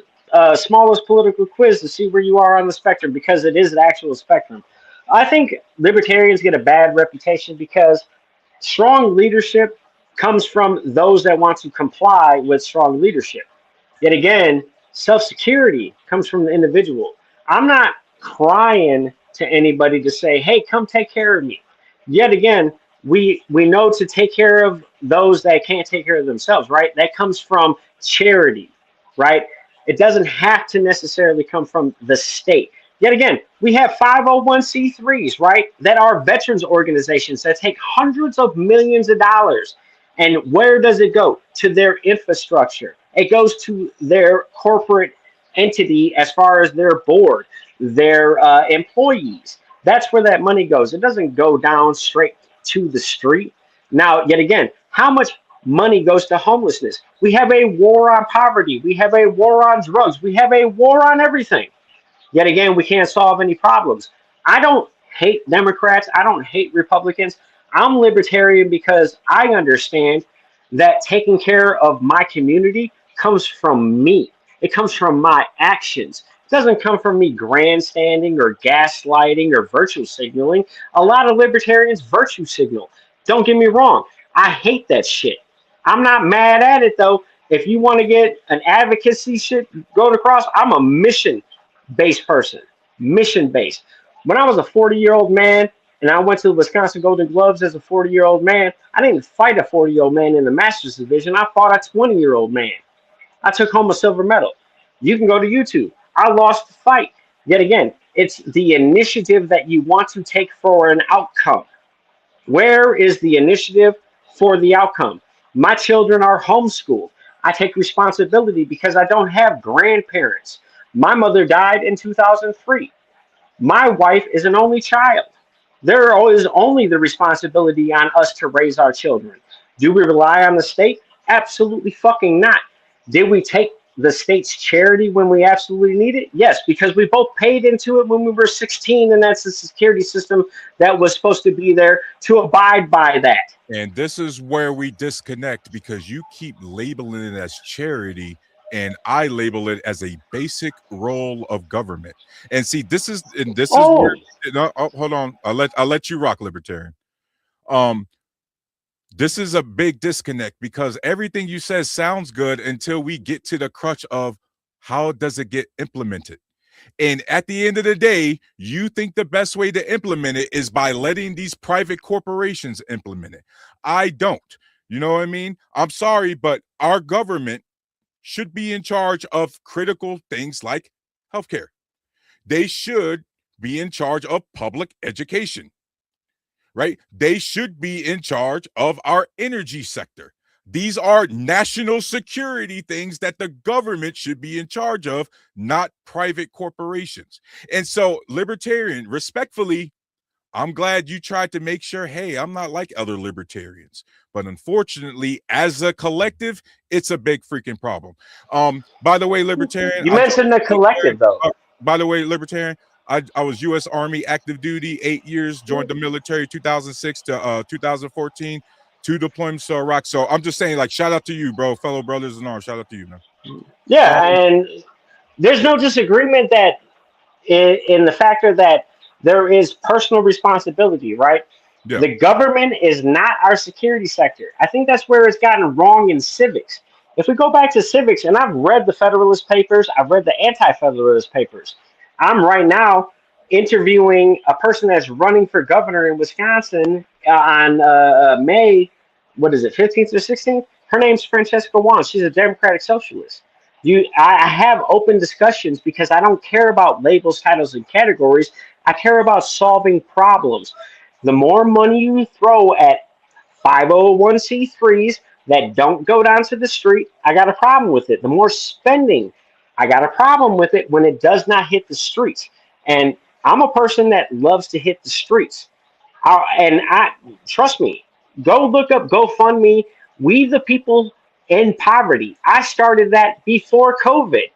smallest political quiz to see where you are on the spectrum, because it is an actual spectrum. I think libertarians get a bad reputation because strong leadership comes from those that want to comply with strong leadership. Yet again, self-security comes from the individual. I'm not crying to anybody to say, hey, come take care of me. Yet again, we know to take care of those that can't take care of themselves, right? That comes from charity, right? It doesn't have to necessarily come from the state. Yet again, we have 501c3s, right? That are veterans organizations that take hundreds of millions of dollars. And where does it go? To their infrastructure. It goes to their corporate entity as far as their board, their employees. That's where that money goes. It doesn't go down straight to the street. Now, yet again, how much money goes to homelessness? We have a war on poverty. We have a war on drugs. We have a war on everything. Yet again, we can't solve any problems. I don't hate Democrats. I don't hate Republicans. I'm libertarian because I understand that taking care of my community comes from me. It comes from my actions. It doesn't come from me grandstanding or gaslighting or virtue signaling. A lot of libertarians virtue signal. Don't get me wrong. I hate that shit. I'm not mad at it though. If you want to get an advocacy shit going across, I'm a mission-based person. Mission-based. When I was a 40-year-old man and I went to the Wisconsin Golden Gloves as a 40-year-old man, I didn't fight a 40-year-old man in the Masters division. I fought a 20-year-old man. I took home a silver medal. You can go to YouTube. I lost the fight. Yet again, it's the initiative that you want to take for an outcome. Where is the initiative for the outcome? My children are homeschooled. I take responsibility because I don't have grandparents. My mother died in 2003. My wife is an only child. There is only the responsibility on us to raise our children. Do we rely on the state? Absolutely fucking not. Did we take the state's charity when we absolutely need it? Yes, because we both paid into it when we were 16, and that's the security system that was supposed to be there to abide by that. And this is where we disconnect, because you keep labeling it as charity and I label it as a basic role of government. And see, this is where no, hold on. I'll let you rock, Libertarian. This is a big disconnect, because everything you said sounds good until we get to the crutch of how does it get implemented. And at the end of the day, you think the best way to implement it is by letting these private corporations implement it. I don't. You know what I mean? I'm sorry, but our government should be in charge of critical things like healthcare. They should be in charge of public education, right? They should be in charge of our energy sector. These are national security things that the government should be in charge of, not private corporations. And so, Libertarian, respectfully, I'm glad you tried to make sure, hey, I'm not like other libertarians. But unfortunately, as a collective, it's a big freaking problem. By the way, Libertarian, you mentioned the collective, though. By the way, Libertarian, I was U.S. Army active duty, 8 years, joined the military 2006 to 2014. 2 deployments to Iraq. So I'm just saying, like, shout out to you, bro, fellow brothers in arms. Shout out to you, man. Yeah, and there's no disagreement that in the factor that there is personal responsibility, right? Yeah. The government is not our security sector. I think that's where it's gotten wrong in civics. If we go back to civics, and I've read the Federalist Papers, I've read the Anti-Federalist Papers. I'm right now interviewing a person that's running for governor in Wisconsin on May, what is it, 15th or 16th? Her name's Francesca Wong. She's a Democratic Socialist. I have open discussions because I don't care about labels, titles, and categories. I care about solving problems. The more money you throw at 501c3s that don't go down to the street, I got a problem with it. The more spending, I got a problem with it when it does not hit the streets. And I'm a person that loves to hit the streets. Trust me, go look up GoFundMe, We the People in Poverty. I started that before COVID.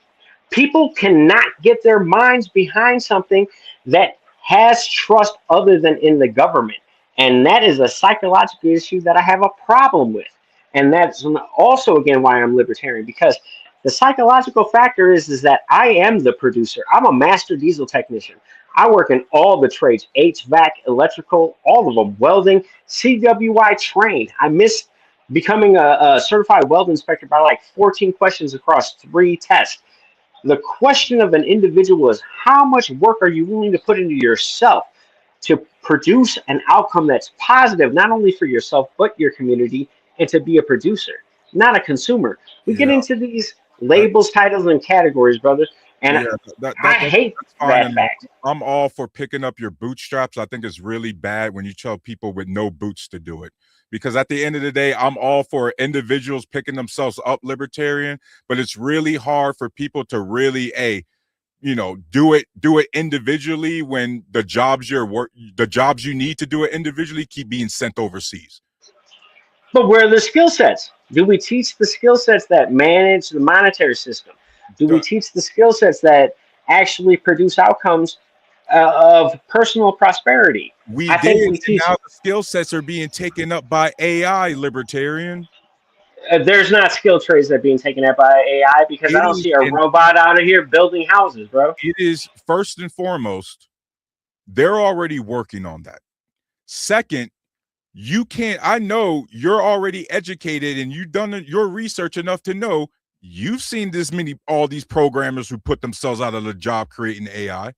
People cannot get their minds behind something that has trust other than in the government. And that is a psychological issue that I have a problem with. And that's also, again, why I'm libertarian, because the psychological factor is that I am the producer. I'm a master diesel technician. I work in all the trades, HVAC, electrical, all of them, welding, CWI trained. I missed becoming a certified weld inspector by like 14 questions across 3 tests. The question of an individual is, how much work are you willing to put into yourself to produce an outcome that's positive, not only for yourself, but your community, and to be a producer, not a consumer. We get into these labels, titles, and categories, brother. And I hate that fact. I'm all for picking up your bootstraps. I think it's really bad when you tell people with no boots to do it. Because at the end of the day, I'm all for individuals picking themselves up, libertarian, but it's really hard for people to really, do it individually when the jobs you need to do it individually keep being sent overseas. But where are the skill sets? Do we teach the skill sets that manage the monetary system? Do we teach the skill sets that actually produce outcomes of personal prosperity? We did, and now the skill sets are being taken up by AI, libertarian. There's not skill trades that are being taken up by AI, because I don't see a robot out of here building houses, bro. It is, first and foremost, they're already working on that. Second, I know you're already educated and you've done your research enough to know you've seen all these programmers who put themselves out of the job creating AI.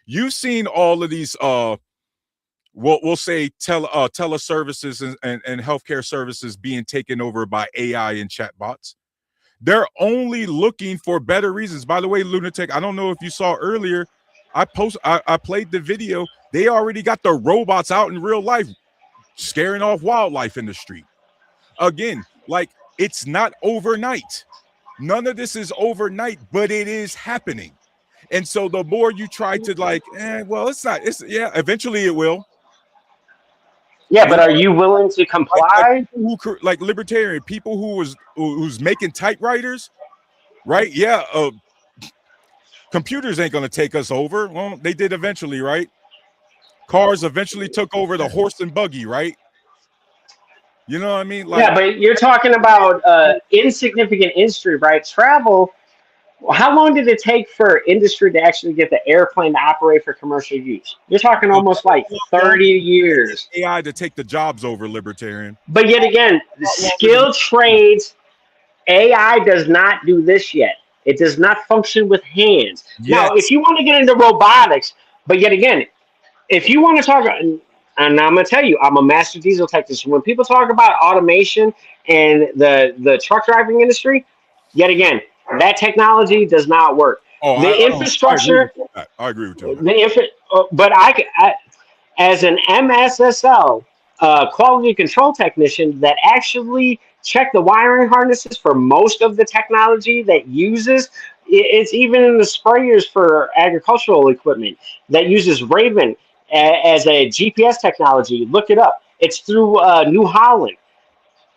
You've seen all of these, we'll say teleservices and healthcare services being taken over by AI and chatbots. They're only looking for better reasons. By the way, Lunatic, I don't know if you saw earlier, I played the video. They already got the robots out in real life, scaring off wildlife in the street. Again, like, it's not overnight. None of this is overnight, but it is happening. And so the more you try to eventually it will. Yeah, but are you willing to comply? Like libertarian people who's making typewriters, right? Yeah, computers ain't gonna take us over. Well, they did eventually, right? Cars eventually took over the horse and buggy, right? You know what I mean? Yeah, Like, but you're talking about insignificant industry, right? Travel. How long did it take for industry to actually get the airplane to operate for commercial use? You're talking almost like longer 30 did it years. take AI to take the jobs over, libertarian. But yet again, A lot longer than skilled trades, AI does not do this yet. It does not function with hands. Now, if yes. you want to get into robotics, but yet again, if you want to talk, and I'm going to tell you, I'm a master diesel technician. When people talk about automation and the truck driving industry, yet again, that technology does not work. Oh, The I agree with infrastructure, you on that. I agree with you on that. but as an MSSL quality control technician that actually check the wiring harnesses for most of the technology that uses it's even in the sprayers for agricultural equipment that uses Raven as a GPS technology. Look it up. It's through New Holland.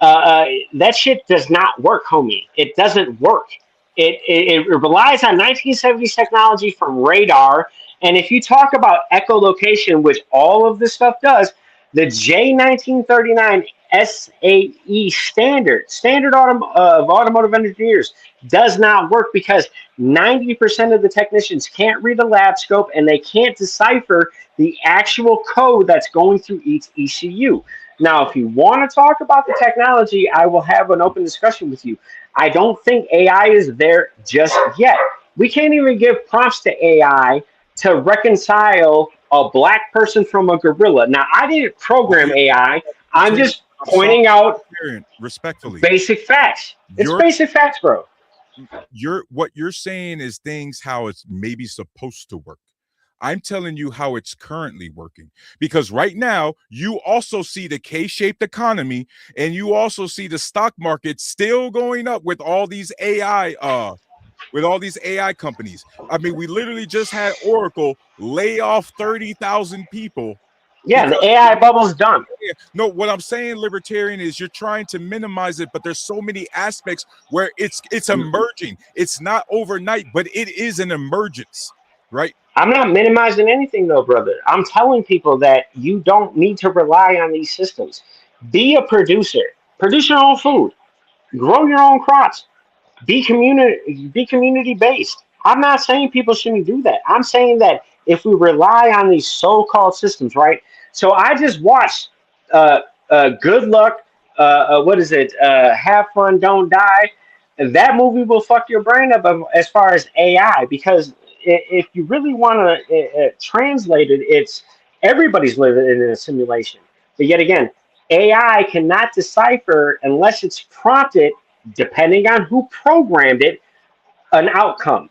That shit does not work, homie. It doesn't work. It relies on 1970s technology from radar. And if you talk about echolocation, which all of this stuff does, the J1939 SAE standard of automotive engineers, does not work because 90% of the technicians can't read a lab scope and they can't decipher the actual code that's going through each ECU. Now, if you want to talk about the technology, I will have an open discussion with you. I don't think AI is there just yet. We can't even give prompts to AI to reconcile a black person from a gorilla. Now, I didn't program AI. I'm just I'm sorry, pointing out respectfully. basic facts. It's You're basic facts, bro. what you're saying is things how it's maybe supposed to work. I'm telling you how it's currently working because right now you also see the K-shaped economy and you also see the stock market still going up with all these AI companies. I mean, we literally just had Oracle lay off 30,000 people Yeah, because the AI bubble's done. no, what I'm saying, libertarian, is you're trying to minimize it, but there's so many aspects where it's emerging. It's not overnight, but it is an emergence, right? I'm not minimizing anything, though, brother. I'm telling people that you don't need to rely on these systems. Be a producer. Produce your own food. Grow your own crops. Be community based. I'm not saying people shouldn't do that. I'm saying that if we rely on these so-called systems, right? So I just watched Good Luck. What is it? Have fun, don't die. That movie will fuck your brain up as far as AI because if you really want to translate it, it's everybody's living in a simulation. But yet again, AI cannot decipher unless it's prompted depending on who programmed it, an outcome.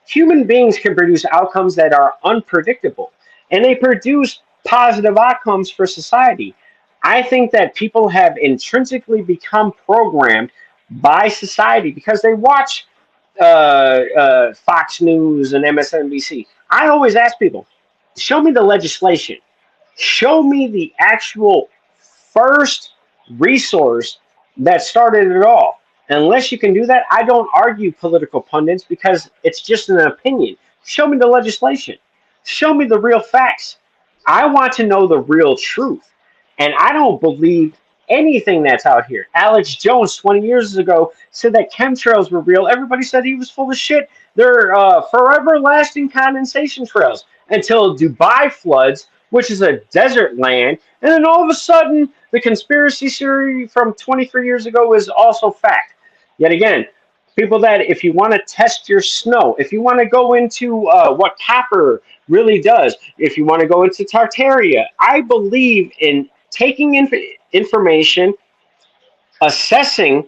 Human beings can produce outcomes that are unpredictable, and they produce positive outcomes for society. I think that people have intrinsically become programmed by society because they watch Fox News and MSNBC. I always ask people, show me the legislation, show me the actual first resource that started it all. Unless you can do that, I don't argue political pundits because it's just an opinion. Show me the legislation. Show me the real facts. I want to know the real truth. And I don't believe anything that's out here. Alex Jones, 20 years ago, said that chemtrails were real. Everybody said he was full of shit. They're forever lasting condensation trails until Dubai floods, which is a desert land. And then all of a sudden, the conspiracy theory from 23 years ago is also fact. Yet again, people that if you want to test your snow, if you want to go into what copper really does, if you want to go into Tartaria, I believe in taking information, assessing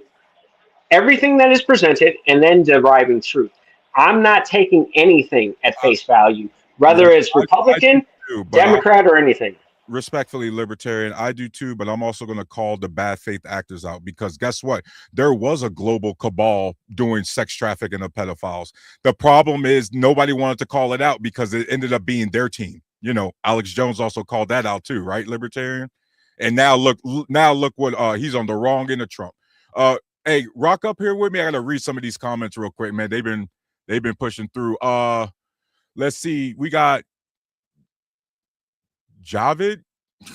everything that is presented, and then deriving truth. I'm not taking anything at face value, Yeah, whether it's I do Republican, too, but Democrat, or anything. respectfully, libertarian, I do too, but I'm also going to call the bad faith actors out because guess what? There was a global cabal doing sex trafficking of pedophiles. The problem is nobody wanted to call it out because it ended up being their team. You know, Alex Jones also called that out too, right, libertarian? And now look what he's on the wrong end of Trump. Hey, rock up here with me. I gotta read some of these comments real quick, man. They've been pushing through. Let's see. We got Javid.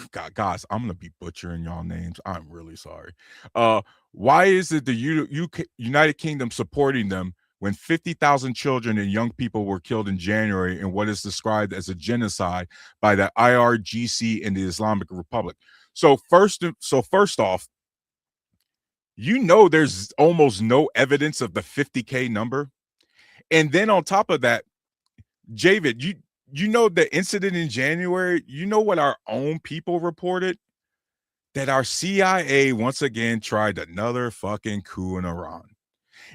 God, guys, I'm gonna be butchering y'all names. I'm really sorry. Why is it the UK, United Kingdom supporting them when 50,000 children and young people were killed in January in what is described as a genocide by the IRGC and the Islamic Republic? So first off, there's almost no evidence of the 50K number, and then on top of that, Javid, you know the incident in January, you know what our own people reported? That our CIA once again tried another fucking coup in Iran.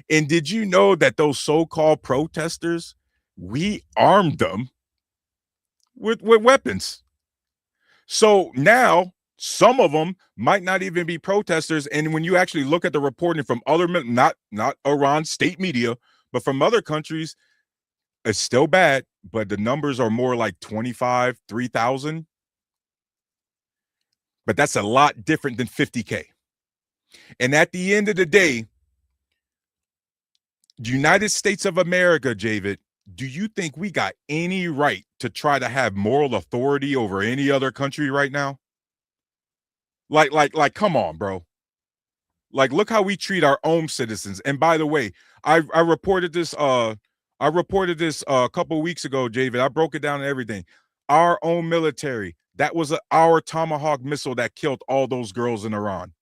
And did you know that those so-called protesters, we armed them with weapons? So now some of them might not even be protesters. And when you actually look at the reporting from other, not Iran state media, but from other countries, it's still bad, but the numbers are more like 25, 3,000. But that's a lot different than 50K. And at the end of the day, United States of America, Javid, do you think we got any right to try to have moral authority over any other country right now? Like, come on, bro. Like, look how we treat our own citizens. And by the way, I reported this a couple of weeks ago, Javid. I broke it down and everything. Our own military, that was our Tomahawk missile that killed all those girls in Iran.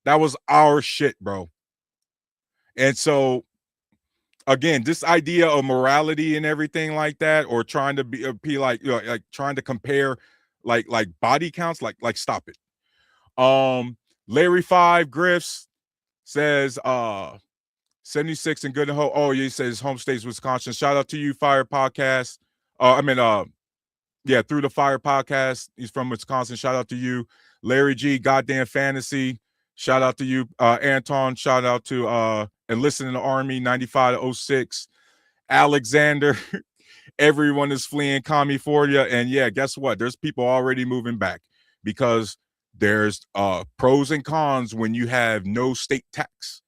That was our shit, bro. And so, again, this idea of morality and everything like that, or trying to be like, like trying to compare like body counts, like stop it. Larry 5 Griffs says 76 and Good and Hope. Oh, yeah, he says home state's Wisconsin. Shout out to you, Fire Podcast. Through the Fire Podcast. He's from Wisconsin. Shout out to you. Larry G, Goddamn Fantasy. Shout out to you. Anton, shout out to Enlisted in the Army, 95 to 06. Alexander, everyone is fleeing California. And yeah, guess what? There's people already moving back because there's pros and cons when you have no state tax.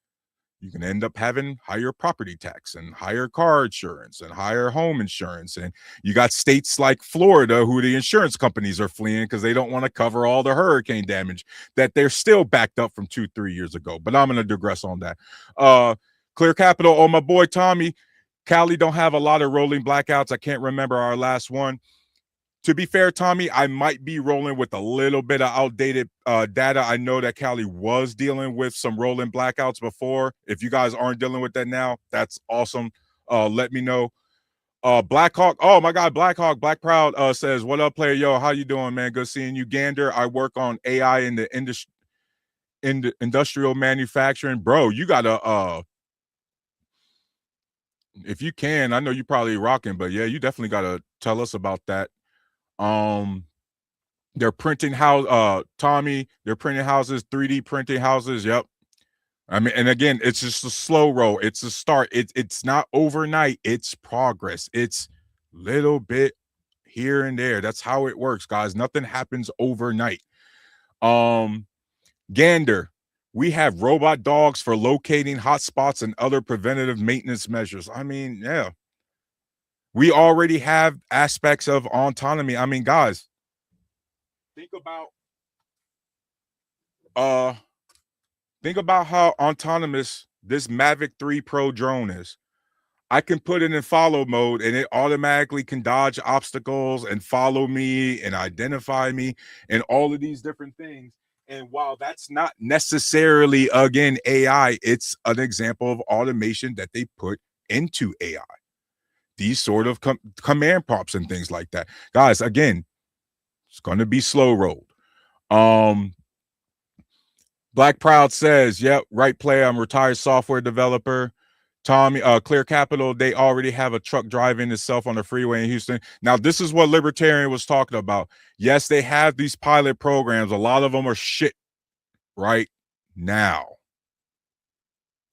You can end up having higher property tax and higher car insurance and higher home insurance. And you got states like Florida who the insurance companies are fleeing because they don't want to cover all the hurricane damage that they're still backed up from 2-3 years ago. But I'm going to digress on that. Clear Capital, oh, my boy Tommy. Cali don't have a lot of rolling blackouts. I can't remember our last one. To be fair, Tommy, I might be rolling with a little bit of outdated data. I know that Cali was dealing with some rolling blackouts before. If you guys aren't dealing with that now, that's awesome. Let me know. Blackhawk, oh my God, Blackhawk, Black Proud says, what up, player? Yo, how you doing, man? Good seeing you. Gander, I work on AI in the industrial manufacturing. Bro, you gotta if you can, I know you probably rocking, but yeah, you definitely gotta tell us about that. They're printing Tommy, they're printing houses, 3D printing houses. Yep. I mean, and again, it's just a slow roll. It's a start. It's not overnight. It's progress. It's little bit here and there. That's how it works, guys. Nothing happens overnight. Gander, we have robot dogs for locating hotspots and other preventative maintenance measures. I mean, yeah. We already have aspects of autonomy. I mean, guys, think about how autonomous this Mavic 3 Pro drone is. I can put it in follow mode and it automatically can dodge obstacles and follow me and identify me and all of these different things. And while that's not necessarily, again, AI, it's an example of automation that they put into AI. These sort of command prompts and things like that. Guys, again, it's going to be slow rolled. Black Proud says, yep, right player. I'm a retired software developer. Tommy, Clear Capital, they already have a truck driving itself on the freeway in Houston. Now, this is what Libertarian was talking about. Yes, they have these pilot programs. A lot of them are shit right now.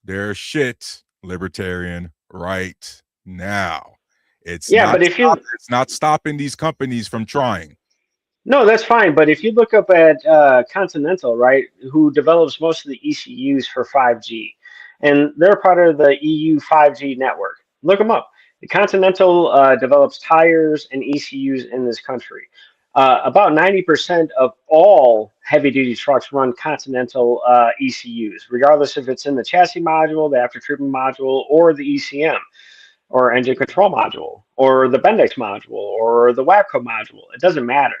They're shit, Libertarian, right now. It's not stopping these companies from trying. No, that's fine. But if you look up at Continental, right, who develops most of the ECUs for 5G, and they're part of the EU 5G network. Look them up. The Continental develops tires and ECUs in this country. About 90% of all heavy duty trucks run Continental ECUs, regardless if it's in the chassis module, the after treatment module, or the ECM or engine control module or the Bendix module or the WAPCO module. It doesn't matter.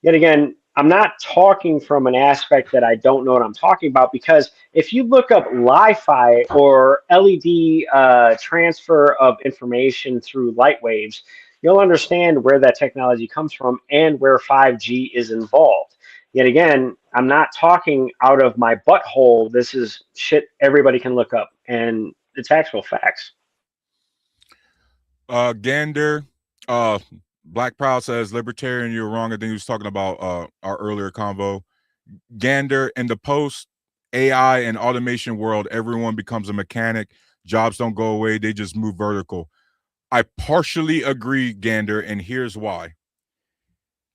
Yet again, I'm not talking from an aspect that I don't know what I'm talking about, because if you look up Li-Fi or LED transfer of information through light waves, you'll understand where that technology comes from and where 5G is involved. Yet again, I'm not talking out of my butthole. This is shit everybody can look up, and it's actual facts. Gander, Black Proud says, libertarian, you're wrong. I think he was talking about our earlier convo. Gander, in the post AI and automation world, everyone becomes a mechanic. Jobs don't go away, they just move vertical. I partially agree, Gander, and here's why.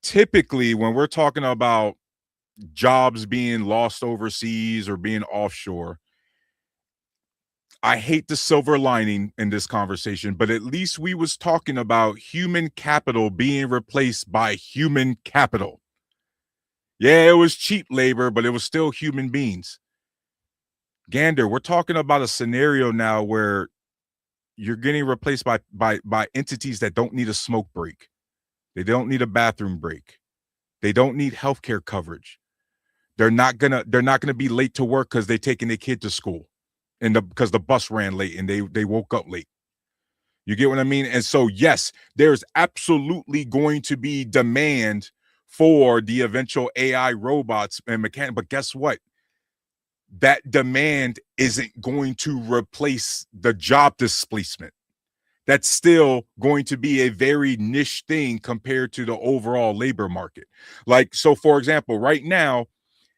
Typically, when we're talking about jobs being lost overseas or being offshore, I hate the silver lining in this conversation, but at least we was talking about human capital being replaced by human capital. Yeah, it was cheap labor, but it was still human beings. Gander, we're talking about a scenario now where you're getting replaced by entities that don't need a smoke break. They don't need a bathroom break. They don't need healthcare coverage. They're not gonna be late to work because they're taking their kid to school, and because the bus ran late and they woke up late. You get what I mean? And so, yes, there's absolutely going to be demand for the eventual AI robots and mechanic. But guess what? That demand isn't going to replace the job displacement. That's still going to be a very niche thing compared to the overall labor market. Like, so for example, right now,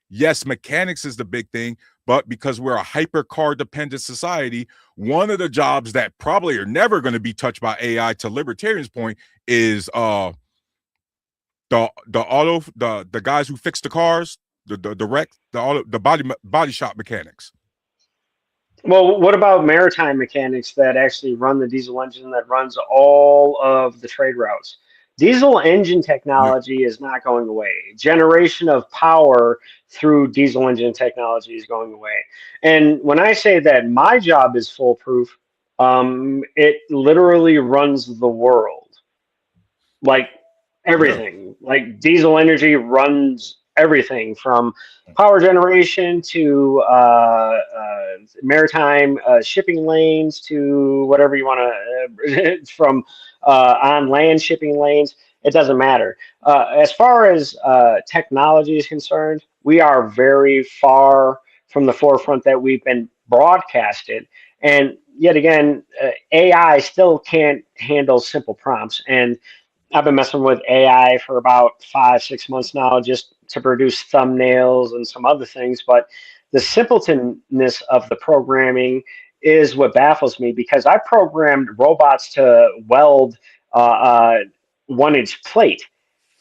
yes, mechanics is the big thing, but because we're a hyper car dependent society, one of the jobs that probably are never going to be touched by AI, to libertarians' point, is the guys who fix the cars, the body shop mechanics. Well, what about maritime mechanics that actually run the diesel engine that runs all of the trade routes? Diesel engine technology is not going away. Generation of power through diesel engine technology is going away. And when I say that my job is foolproof, it literally runs the world. Like everything. Like diesel energy runs everything from power generation to maritime shipping lanes to whatever you want to, from on land shipping lanes. It doesn't matter. As far as technology is concerned, we are very far from the forefront that we've been broadcasted. And yet again, AI still can't handle simple prompts. And I've been messing with AI for about 5, 6 months now, just to produce thumbnails and some other things. But the simpletonness of the programming is what baffles me, because I programmed robots to weld 1-inch plate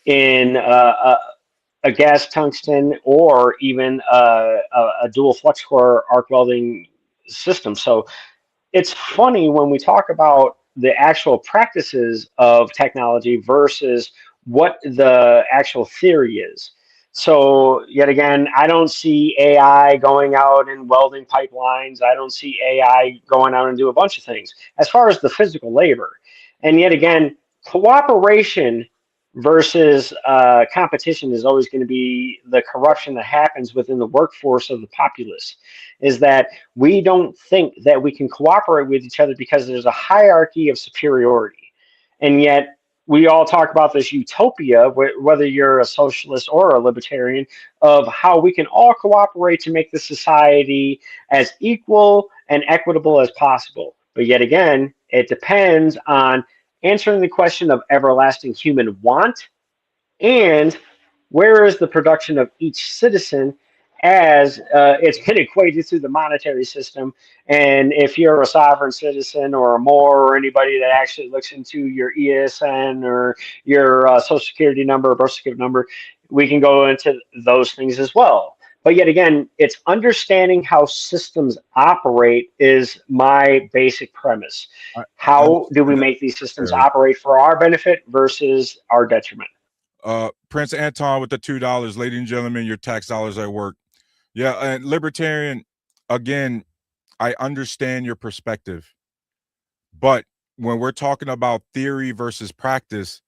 in a gas tungsten or even a dual flux core arc welding system. So it's funny when we talk about the actual practices of technology versus what the actual theory is. So yet again, I don't see AI going out and welding pipelines. I don't see AI going out and do a bunch of things as far as the physical labor. And yet again, cooperation versus competition is always going to be the corruption that happens within the workforce of the populace. Is that we don't think that we can cooperate with each other because there's a hierarchy of superiority. And yet we all talk about this utopia, whether you're a socialist or a libertarian, of how we can all cooperate to make the society as equal and equitable as possible. But yet again, it depends on answering the question of everlasting human want, and where is the production of each citizen as it's been equated through the monetary system. And if you're a sovereign citizen or a Moore or anybody that actually looks into your ESN or your social security number or birth certificate number, we can go into those things as well. But yet again, it's understanding how systems operate is my basic premise. And How do we make these systems operate for our benefit versus our detriment? Prince Anton with the $2, ladies and gentlemen, your tax dollars at work. Yeah, and libertarian, again, I understand your perspective, but when we're talking about theory versus practice,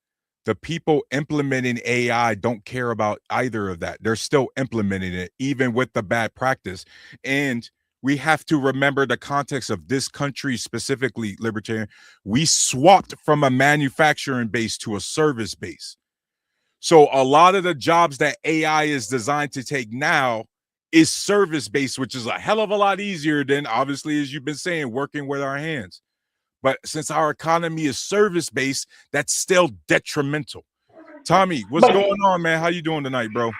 the people implementing AI don't care about either of that. They're still implementing it, even with the bad practice. And we have to remember the context of this country, specifically libertarian. We swapped from a manufacturing base to a service base. So a lot of the jobs that AI is designed to take now is service based, which is a hell of a lot easier than, obviously, as you've been saying, working with our hands. But since our economy is service based, that's still detrimental. Tommy, what's going on, man? How you doing tonight, bro?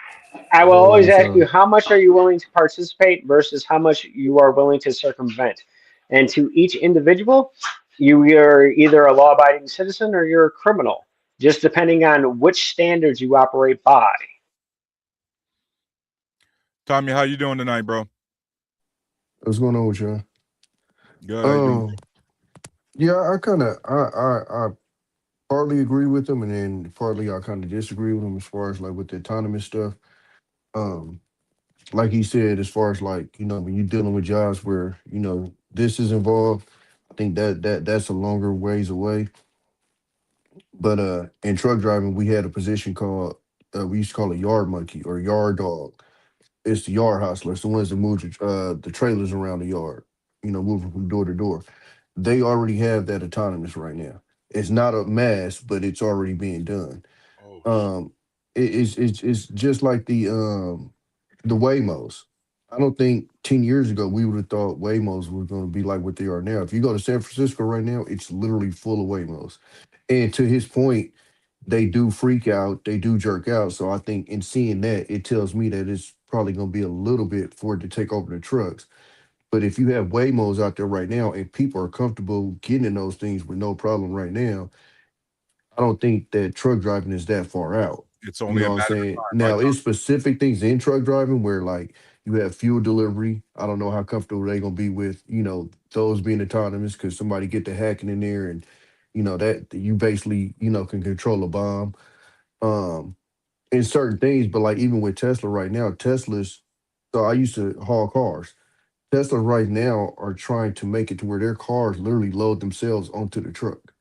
I will always ask you, how much are you willing to participate versus how much you are willing to circumvent? And to each individual, you are either a law abiding citizen or you're a criminal, just depending on which standards you operate by. Tommy, how you doing tonight, bro? What's going on with you? Good. How you doing? Yeah, I partly agree with them, and then partly I kind of disagree with them as far as like with the autonomous stuff. Um, like he said, as far as like when you're dealing with jobs where this is involved, I think that's a longer ways away. But in truck driving, we had a position called we used to call it yard monkey or yard dog. It's the yard hustler. It's the ones that move the trailers around the yard, moving from door to door. They already have that autonomous right now. It's not a mass, but it's already being done. Um, it's just like the Waymos. I don't think 10 years ago we would have thought Waymos were going to be like what they are now. If you go to San Francisco right now, it's literally full of Waymos. And to his point, they do freak out, they do jerk out. So I think in seeing that, it tells me that it's probably going to be a little bit for it to take over the trucks. But if you have Waymos out there right now and people are comfortable getting in those things with no problem right now, I don't think that truck driving is that far out. It's You only know a what I'm matter of saying? time, right, Now, it's specific things in truck driving where like you have fuel delivery. I don't know how comfortable they're gonna be with, those being autonomous because somebody get the hacking in there and that you basically, can control a bomb. Um, in certain things, but like even with Tesla right now, Teslas, so I used to haul cars. Tesla right now are trying to make it to where their cars literally load themselves onto the truck.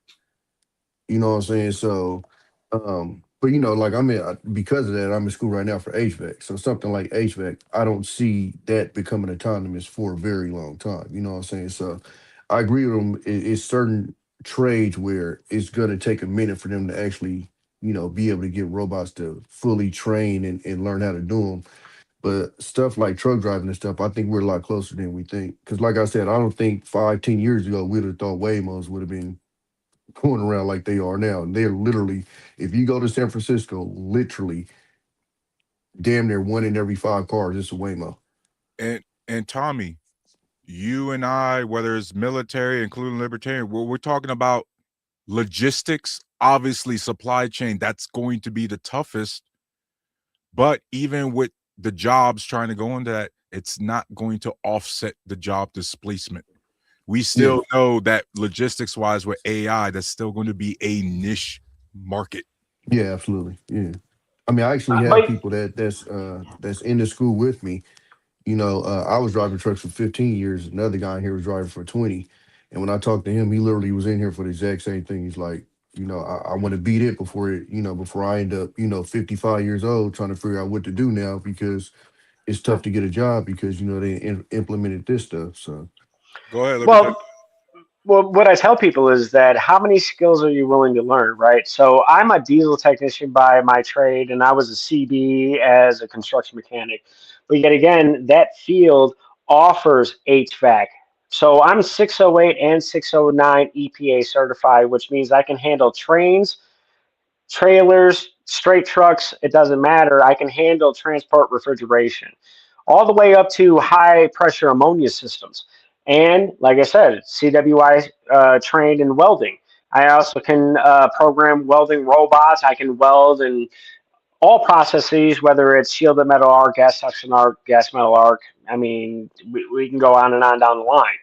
You know what I'm saying? So, but like because of that, I'm in school right now for HVAC. So something like HVAC, I don't see that becoming autonomous for a very long time. You know what I'm saying? So I agree with them. It's certain trades where it's gonna take a minute for them to actually, be able to get robots to fully train and learn how to do them. But stuff like truck driving and stuff, I think we're a lot closer than we think. Because like I said, I don't think 5, 10 years ago we'd have thought Waymos would have been going around like they are now. And they're literally, if you go to San Francisco, literally damn near 1 in every 5 cars is a Waymo. And Tommy, you and I, whether it's military, including libertarian, we're talking about logistics, obviously supply chain. That's going to be the toughest. But even with the jobs trying to go into that, it's not going to offset the job displacement. We still know that logistics wise with AI, that's still going to be a niche market. Yeah, absolutely. Yeah. I mean, I actually have But people that's in the school with me. I was driving trucks for 15 years. Another guy in here was driving for 20. And when I talked to him, he literally was in here for the exact same thing. He's like, I want to beat it before I end up, 55 years old trying to figure out what to do now because it's tough to get a job because, they implemented this stuff. So, Go ahead, libertarian. well, what I tell people is that how many skills are you willing to learn, right? So I'm a diesel technician by my trade, and I was a CB as a construction mechanic. But yet again, that field offers HVAC. So I'm 608 and 609 EPA certified, which means I can handle trains, trailers, straight trucks, it doesn't matter. I can handle transport refrigeration, all the way up to high pressure ammonia systems. And like I said, CWI trained in welding. I also can program welding robots. I can weld and all processes, whether it's shielded metal arc, gas suction arc, gas metal arc. I mean, we can go on and on down the line.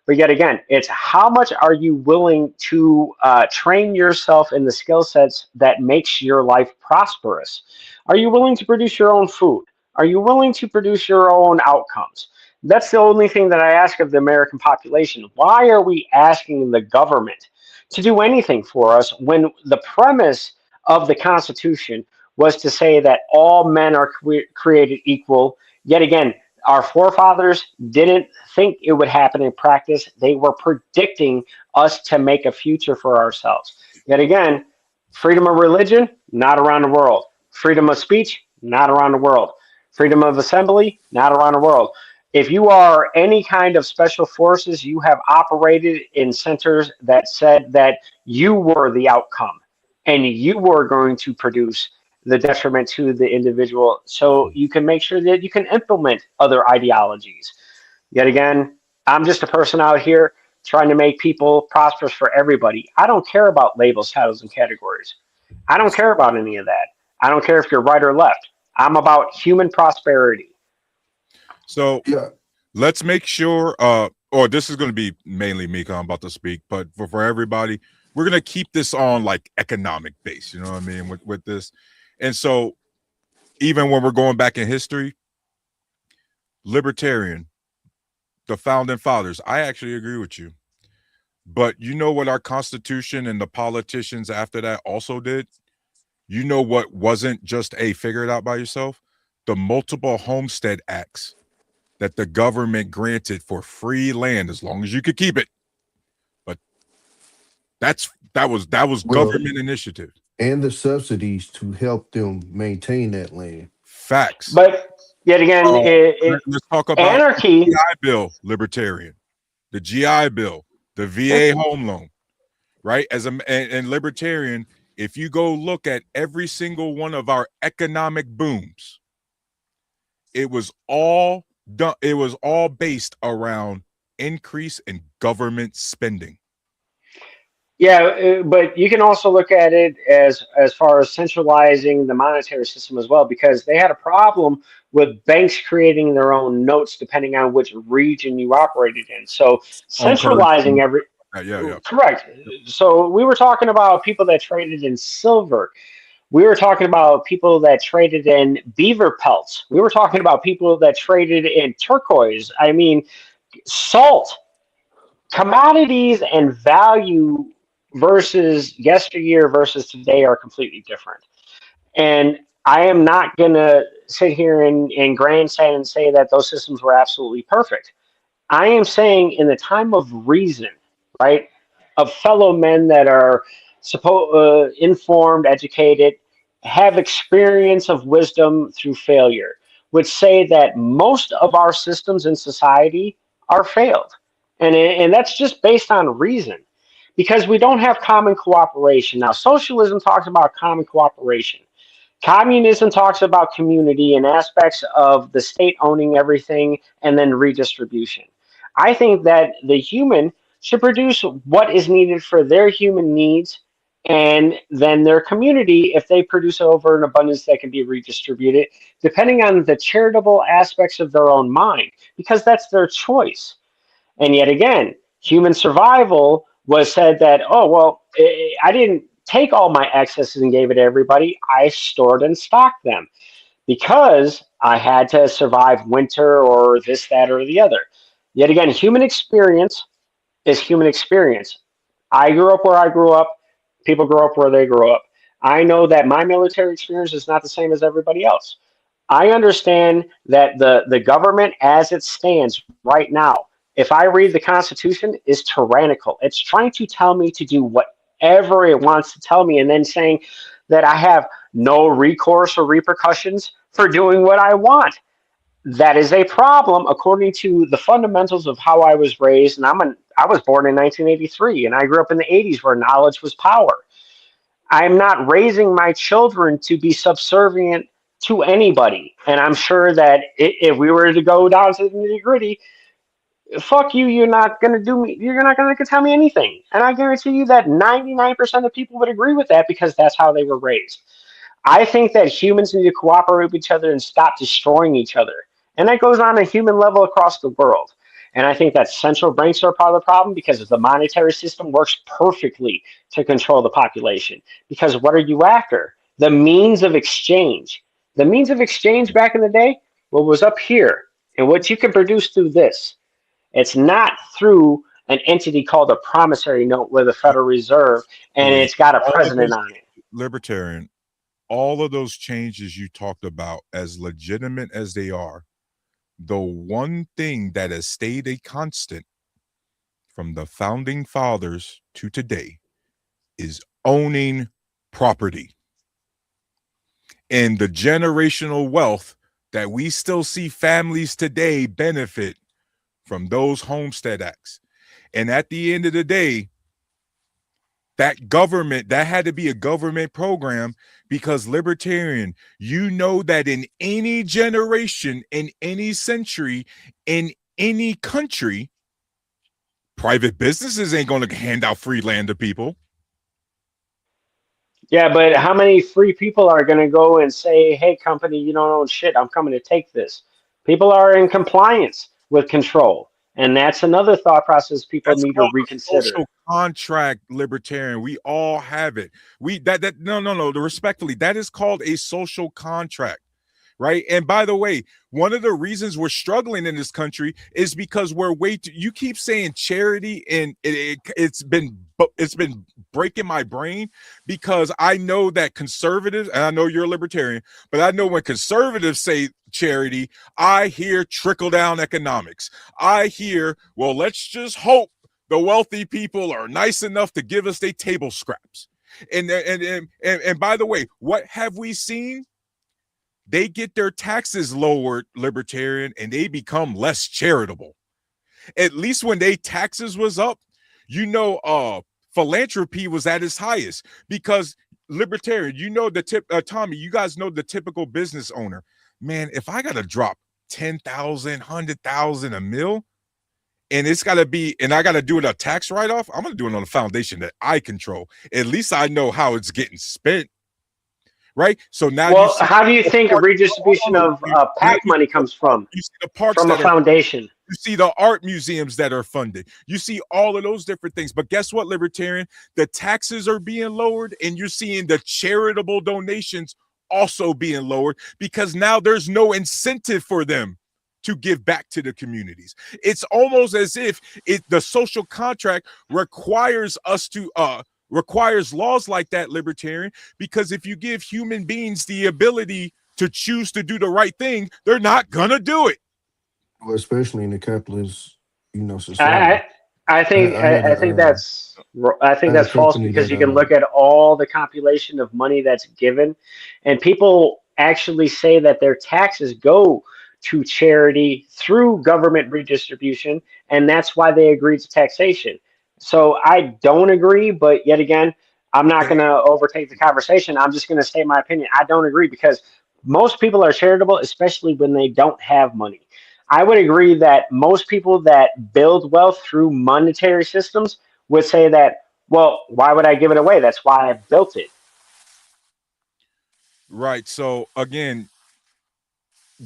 But yet again, it's how much are you willing to train yourself in the skill sets that makes your life prosperous? Are you willing to produce your own food? Are you willing to produce your own outcomes? That's the only thing that I ask of the American population. Why are we asking the government to do anything for us when the premise of the Constitution was to say that all men are created equal? Yet again, our forefathers didn't think it would happen in practice. They were predicting us to make a future for ourselves. Yet again, freedom of religion, not around the world. Freedom of speech, not around the world. Freedom of assembly, not around the world. If you are any kind of special forces, you have operated in centers that said that you were the outcome and you were going to produce the detriment to the individual, so you can make sure that you can implement other ideologies. Yet again, I'm just a person out here trying to make people prosperous for everybody. I don't care about labels, titles, and categories. I don't care about any of that. I don't care if you're right or left. I'm about human prosperity. So Yeah, let's make sure, or this is going to be mainly me because I'm about to speak, but for everybody, we're going to keep this on like economic base, you know what I mean, with this. And so even when we're going back in history, libertarian, the founding fathers, I actually agree with you. But you know what our Constitution and the politicians after that also did? You know what wasn't just a figure it out by yourself? The multiple homestead acts that the government granted for free land as long as you could keep it. But that was well, government initiative. and the subsidies to help them maintain that land. Facts. But yet again, Let's talk about anarchy. the GI Bill, libertarian, the GI Bill, the VA home loan, right? And libertarian, if you go look at every single one of our economic booms, it was all done. It was all based around increase in government spending. Yeah, but you can also look at it as far as centralizing the monetary system as well, because they had a problem with banks creating their own notes depending on which region you operated in. So On centralizing currency. every Yeah. correct. So we were talking about people that traded in silver. We were talking about people that traded in beaver pelts. We were talking about people that traded in turquoise. I mean, salt. Commodities and value versus yesteryear versus today are completely different. And I am not going to sit here and grandstand and say that those systems were absolutely perfect. I am saying in the time of reason, right, of fellow men that are informed, educated, have experience of wisdom through failure, would say that most of our systems in society are failed. And that's just based on reason because we don't have common cooperation. Now, socialism talks about common cooperation. Communism talks about community and aspects of the state owning everything and then redistribution. I think that the human should produce what is needed for their human needs, and then their community, if they produce over an abundance that can be redistributed, depending on the charitable aspects of their own mind, because that's their choice. And yet again, human survival was said that, oh, well, I didn't take all my excesses and gave it to everybody. I stored and stocked them because I had to survive winter or this, that, or the other. Yet again, human experience is human experience. I grew up where I grew up. People grow up where they grow up. I know that my military experience is not the same as everybody else. I understand that the government as it stands right now, if I read the Constitution, is tyrannical. It's trying to tell me to do whatever it wants to tell me and then saying that I have no recourse or repercussions for doing what I want. That is a problem according to the fundamentals of how I was raised. And I was born in 1983 and I grew up in the 80s where knowledge was power. I'm not raising my children to be subservient to anybody. And I'm sure that if we were to go down to the nitty gritty, fuck you, you're not going to do me, you're not going to tell me anything. And I guarantee you that 99% of people would agree with that because that's how they were raised. I think that humans need to cooperate with each other and stop destroying each other. And that goes on a human level across the world. And I think that central banks are part of the problem because the monetary system works perfectly to control the population. Because what are you after? The means of exchange. The means of exchange back in the day, what was up here, and what you can produce through this. It's not through an entity called a promissory note with the Federal Reserve, and Billy, it's got a all of president those on it. libertarian, all of those changes you talked about, as legitimate as they are, the one thing that has stayed a constant from the founding fathers to today is owning property. And the generational wealth that we still see families today benefit from those homestead acts. And at the end of the day, that government, that had to be a government program, because libertarian, you know that in any generation, in any century, in any country, private businesses ain't going to hand out free land to people. Yeah, but how many free people are going to go and say, hey, company, you don't own shit. I'm coming to take this. People are in compliance with control. And that's another thought process people That's need to called a reconsider. social contract, libertarian. We all have it. No. Respectfully, that is called a social contract, right? And by the way, one of the reasons we're struggling in this country is because we're you keep saying charity, and it's been breaking my brain, because I know that conservatives, and I know you're a libertarian, but I know when conservatives say charity, I hear trickle down economics. I hear, well, let's just hope the wealthy people are nice enough to give us their table scraps. And by the way, what have we seen? They get their taxes lowered, libertarian, and they become less charitable. At least when they taxes was up, philanthropy was at its highest, because libertarian, Tommy, you guys know the typical business owner. Man, if I got to drop 10,000, 100,000 a mil, and it's got to be, and I got to do it a tax write-off, I'm going to do it on a foundation that I control. At least I know how it's getting spent. Right. So now, well, how do you think a redistribution of PAC money comes from? You see the parks from a foundation. You see the art museums that are funded. You see all of those different things. But guess what, libertarian? The taxes are being lowered, and you're seeing the charitable donations also being lowered, because now there's no incentive for them to give back to the communities. It's almost as if the social contract requires us to requires laws like that, libertarian, because if you give human beings the ability to choose to do the right thing, they're not gonna do it. Well, especially in the capitalist, society. I think that's false, because you can look at all the compilation of money that's given, and people actually say that their taxes go to charity through government redistribution, and that's why they agreed to taxation. So I don't agree, but yet again, I'm not going to overtake the conversation. I'm just going to say my opinion. I don't agree, because most people are charitable, especially when they don't have money. I would agree that most people that build wealth through monetary systems would say that, well, why would I give it away? That's why I built it. Right. So again,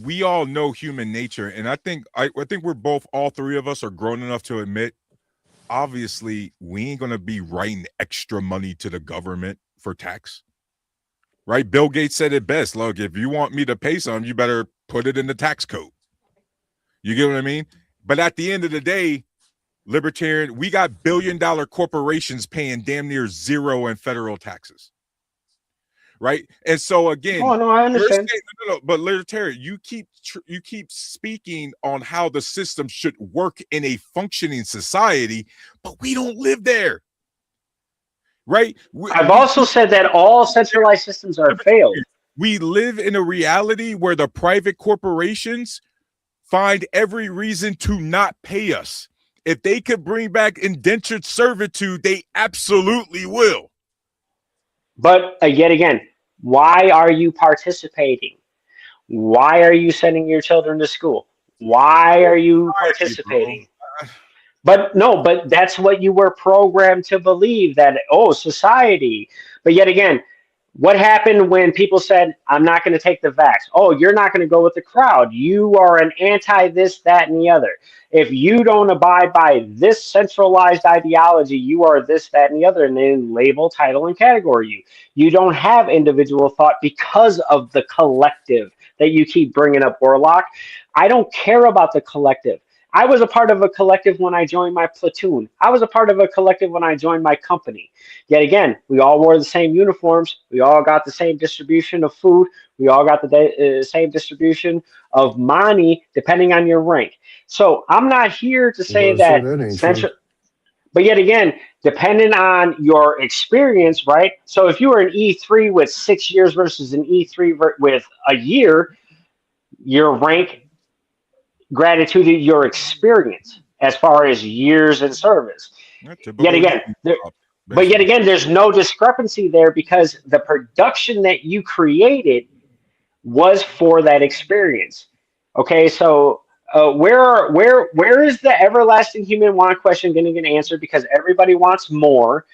we all know human nature, and I think we're both, all three of us are grown enough to admit, obviously, we ain't gonna be writing extra money to the government for tax. Right? Bill Gates said it best. Look, if you want me to pay something, you better put it in the tax code. You get what I mean? But at the end of the day, libertarian, we got billion-dollar corporations paying damn near zero in federal taxes. Right? And so again, oh no, I understand. But libertarian, you keep speaking on how the system should work in a functioning society, but we don't live there. Right? I've also said that all centralized systems are failed. We live in a reality where the private corporations find every reason to not pay us. If they could bring back indentured servitude, they absolutely will. But yet again, why are you participating? Why are you sending your children to school? Why are you participating? But no, but that's what you were programmed to believe, that, oh, society. But yet again, What happened when people said, I'm not going to take the vax? Oh, you're not going to go with the crowd. You are an anti this, that, and the other. If you don't abide by this centralized ideology, you are this, that, and the other, and then label, title, and category you. You don't have individual thought because of the collective that you keep bringing up, Warlock. I don't care about the collective. I was a part of a collective when I joined my platoon. I was a part of a collective when I joined my company. Yet again, we all wore the same uniforms. We all got the same distribution of food. We all got the same distribution of money, depending on your rank. So I'm not here to I'm about say to say that that ain't true. central, but yet again, depending on your experience, right? So if you were an E3 with 6 years versus an E3 with a year, your rank gratitude your experience as far as years in service. Yeah, Yet typical again, union job, but yet basically. again, there's no discrepancy there because the production that you created was for that experience. Okay, so where is the everlasting human want question going to get answered? Because everybody wants more.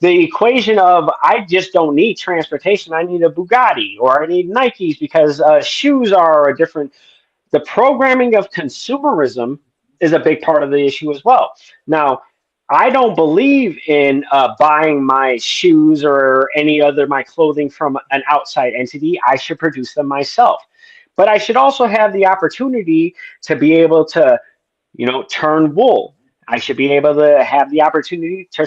The equation of I just don't need transportation. I need a Bugatti or I need Nikes because shoes are a different. The programming of consumerism is a big part of the issue as well. Now, I don't believe in buying my shoes or any other my clothing from an outside entity. I should produce them myself, but I should also have the opportunity to be able to, turn wool. I should be able to have the opportunity to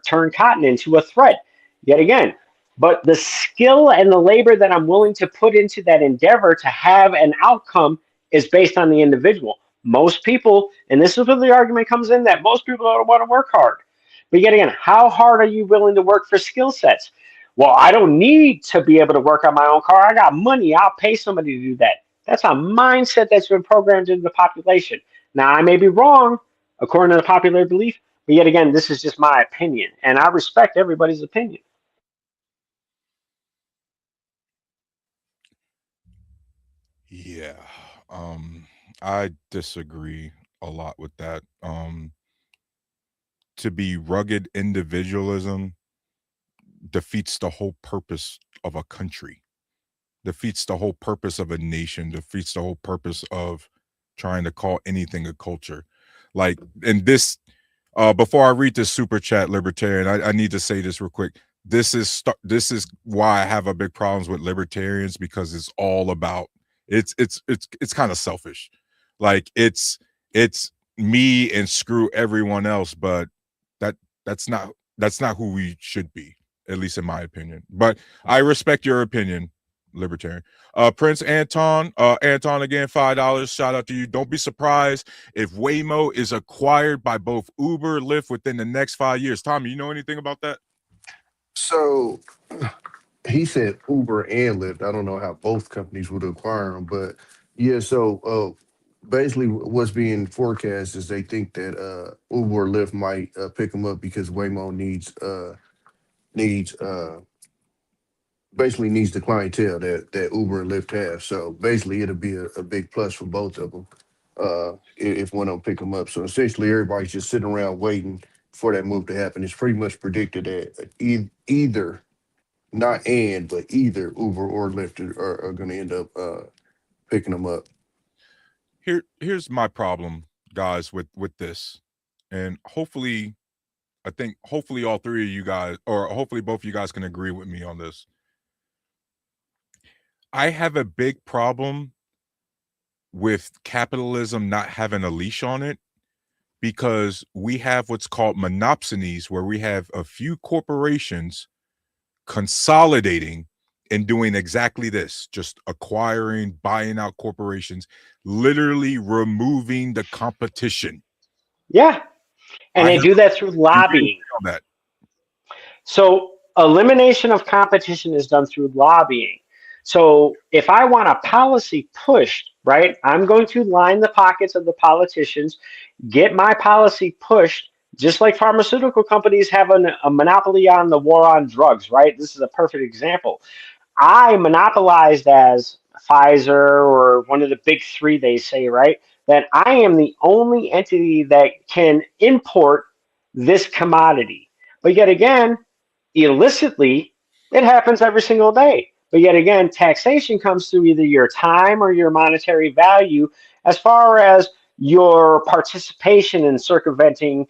turn cotton into a thread. Yet again, but the skill and the labor that I'm willing to put into that endeavor to have an outcome is based on the individual. Most people, and this is where the argument comes in that most people don't want to work hard. But yet again, how hard are you willing to work for skill sets? Well, I don't need to be able to work on my own car. I got money. I'll pay somebody to do that. That's a mindset that's been programmed into the population. Now, I may be wrong according to the popular belief, but yet again, this is just my opinion, and I respect everybody's opinion. Yeah. I disagree a lot with that. To be rugged individualism defeats the whole purpose of a country, defeats the whole purpose of a nation, defeats the whole purpose of trying to call anything a culture. Like, and this, before I read this super chat, libertarian, I need to say this real quick. This is why I have a big problems with libertarians, because it's all about it's kind of selfish. Like it's me and screw everyone else, but that that's not who we should be, at least in my opinion. But I respect your opinion, libertarian. Prince Anton, Anton again, $5. Shout out to you. Don't be surprised if Waymo is acquired by both Uber, Lyft within the next 5 years. Tommy, you know anything about that? So he said Uber and Lyft. I don't know how both companies would acquire them, but yeah. So basically, what's being forecast is they think that Uber or Lyft might pick them up because Waymo needs basically needs the clientele that Uber and Lyft have. So basically, it'll be a big plus for both of them if one of them pick them up. So essentially, everybody's just sitting around waiting for that move to happen. It's pretty much predicted that either not but either Uber or Lyft are going to end up picking them up. Here's my problem, guys, with this, and hopefully, I think hopefully all three of you guys, or hopefully both of you guys, can agree with me on this. I have a big problem with capitalism not having a leash on it, because we have what's called monopsonies, where we have a few corporations consolidating and doing exactly this, just acquiring, buying out corporations, literally removing the competition. Yeah, and I they have do that through you agree with lobbying. me on that. So elimination of competition is done through lobbying. So if I want a policy pushed, right, I'm going to line the pockets of the politicians, get my policy pushed, just like pharmaceutical companies have a monopoly on the war on drugs, right? This is a perfect example. I monopolized as Pfizer or one of the big three, they say, right? That I am the only entity that can import this commodity. But yet again, illicitly, It happens every single day. But yet again, taxation comes through either your time or your monetary value as far as your participation in circumventing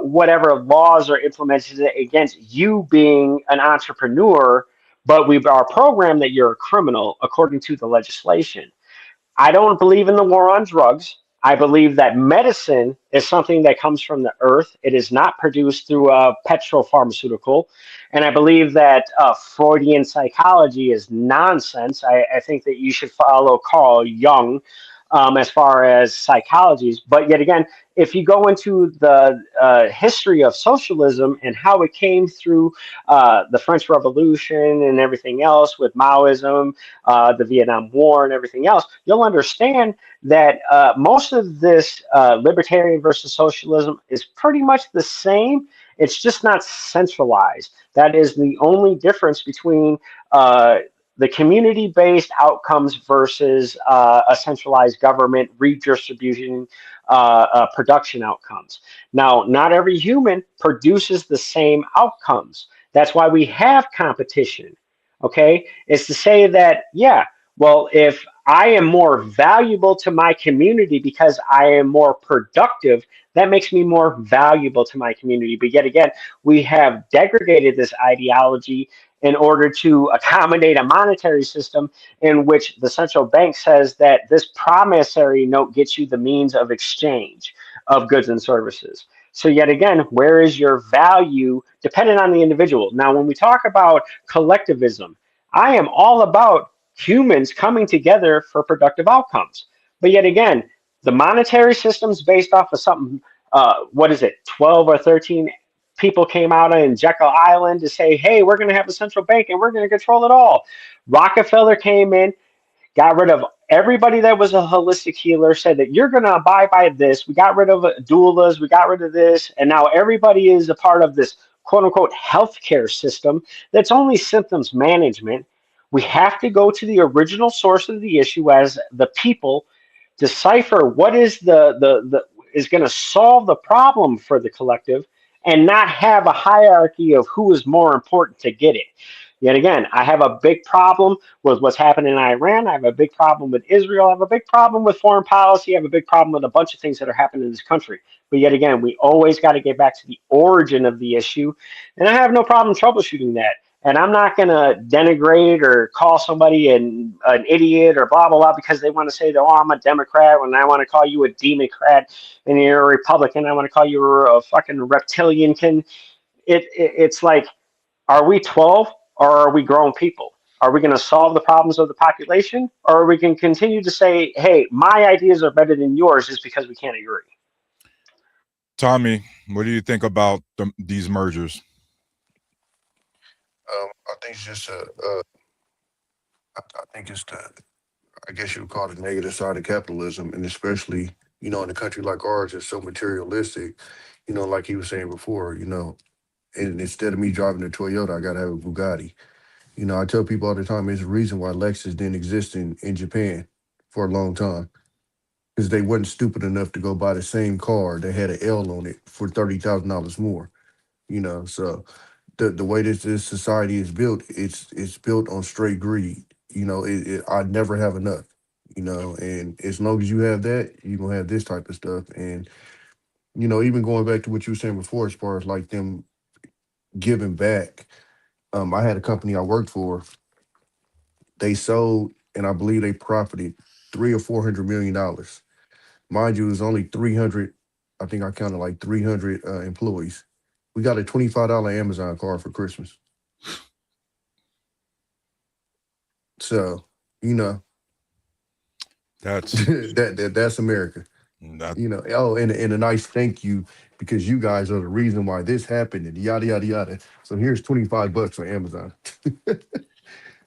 whatever laws are implemented against you being an entrepreneur, but we are programmed that you're a criminal according to the legislation. I don't believe in the war on drugs. I believe that medicine is something that comes from the earth. It is not produced through a petropharmaceutical. And I believe that Freudian psychology is nonsense. I think that you should follow Carl Jung as far as psychologies. But yet again, if you go into the history of socialism and how it came through the French Revolution and everything else with Maoism, the Vietnam War, and everything else, you'll understand that most of this libertarian versus socialism is pretty much the same. It's just not centralized. That is the only difference between the community-based outcomes versus a centralized government redistribution production outcomes. Now, not every human produces the same outcomes. That's why we have competition. Okay, it's to say that, yeah, well, if I am more valuable to my community because I am more productive, that makes me more valuable to my community. But yet again, we have degraded this ideology in order to accommodate a monetary system in which the central bank says that this promissory note gets you the means of exchange of goods and services. So yet again, where is your value dependent on the individual? Now, when we talk about collectivism, I am all about humans coming together for productive outcomes. But yet again, the monetary system's based off of something, what is it, 12 or 13 people came out on Jekyll Island to say, hey, we're going to have a central bank and we're going to control it all. Rockefeller came in, got rid of everybody that was a holistic healer, said that you're going to abide by this. We got rid of doulas, we got rid of this, and now everybody is a part of this quote unquote healthcare system that's only symptoms management. We have to go to the original source of the issue as the people, decipher what is the is going to solve the problem for the collective, and not have a hierarchy of who is more important to get it. Yet again, I have a big problem with what's happening in Iran. I have a big problem with Israel. I have a big problem with foreign policy. I have a big problem with a bunch of things that are happening in this country. But yet again, we always got to get back to the origin of the issue. And I have no problem troubleshooting that. And I'm not going to denigrate or call somebody an idiot or blah, blah, blah, because they want to say that, oh, I'm a Democrat, when I want to call you a Democrat, and you're a Republican. I want to call you a fucking reptilian. It's like, are we 12 or are we grown people? Are we going to solve the problems of the population, or are we going to continue to say, hey, my ideas are better than yours just because we can't agree? Tommy, what do you think about these mergers? I think it's just I think it's the, I guess you would call it the negative side of capitalism, and especially, in a country like ours, it's so materialistic. Like he was saying before, and instead of me driving a Toyota, I gotta have a Bugatti. I tell people all the time, there's a reason why Lexus didn't exist in Japan for a long time, because they wasn't stupid enough to go buy the same car that had an L on it for $30,000 more. So the way this society is built, it's built on straight greed. I never have enough. And as long as you have that, you're gonna have this type of stuff. And even going back to what you were saying before, as far as like them giving back, I had a company I worked for. They sold, and I believe they profited $300 or $400 million. Mind you, it was only 300. I think I counted like 300 employees. We got a $25 Amazon card for Christmas. So, That's that's America. And a nice thank you, because you guys are the reason why this happened, and yada yada yada. So here's $25 for Amazon.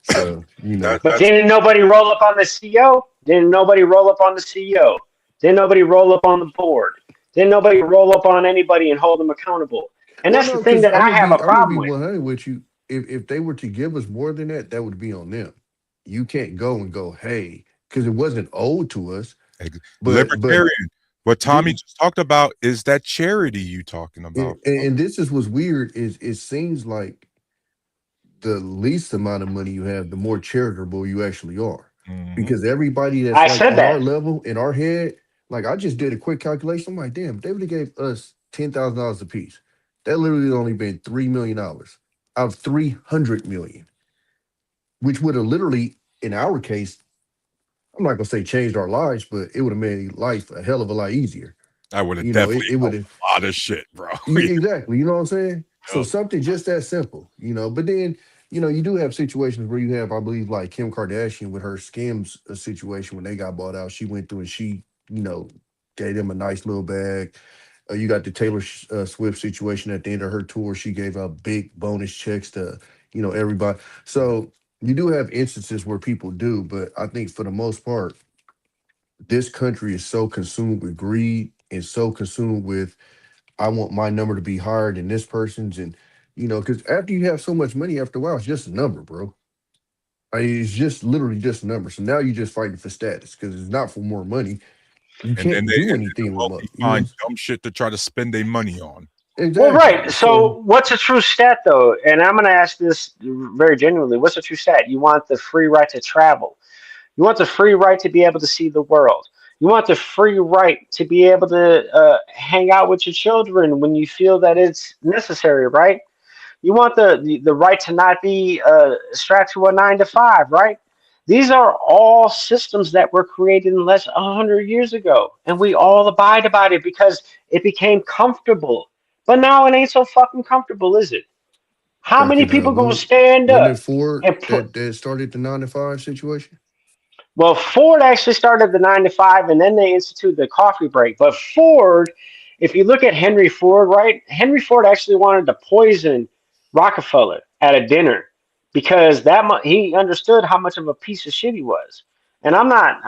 So But didn't nobody roll up on the CEO? Didn't nobody roll up on the CEO? Didn't nobody roll up on the board? Didn't nobody roll up on anybody and hold them accountable? And well, that's the no, thing because that I have a I'm gonna problem be with. 100 with you. If they were to give us more than that, that would be on them. You can't go and go, hey, because it wasn't owed to us. But libertarian. What Tommy thi- just talked about is that charity you talking about. and this is what's weird, is it seems like the least amount of money you have, the more charitable you actually are. Mhm. Because everybody that's I like said on our that. level in our head, like I just did a quick calculation. I'm like, damn, they would have gave us $10,000 a piece. That literally only been $3 million out of 300 million, which would have literally, in our case, I'm not gonna say changed our lives, but it would have made life a hell of a lot easier. That would have You know, it, definitely it would helped have a lot of shit, bro. yeah, exactly. You know what I'm saying? So Yup. something just that simple, but then, you do have situations where you have, I believe, like Kim Kardashian with her Skims situation when they got bought out. She went through and she, gave them a nice little bag. You got the Taylor Swift situation at the end of her tour. She gave out big bonus checks to, everybody. So you do have instances where people do, but I think for the most part, this country is so consumed with greed and so consumed with I want my number to be higher than this person's, and because after you have so much money, after a while, it's just a number, bro. It's just literally just a number. So now you're just fighting for status because it's not for more money. You And then can't they do and then the anything with money. wealthy find dumb shit to try to spend their money on. Well, Exactly. right. So So, what's a true stat, though? And I'm going to ask this very genuinely. What's a true stat? You want the free right to travel. You want the free right to be able to see the world. You want the free right to be able to hang out with your children when you feel that it's necessary, right? You want the right to not be strapped to a 9 to 5, right? These are all systems that were created in less 100 years ago, and we all abide by it because it became comfortable. But now it ain't so fucking comfortable, is it? How like many it people gonna when stand when up it Ford and put? that started the 9 to 5 situation. Well, Ford actually started the 9 to 5, and then they instituted the coffee break. But Ford, if you look at Henry Ford, right? Henry Ford actually wanted to poison Rockefeller at a dinner because he understood how much of a piece of shit he was. And I'm not.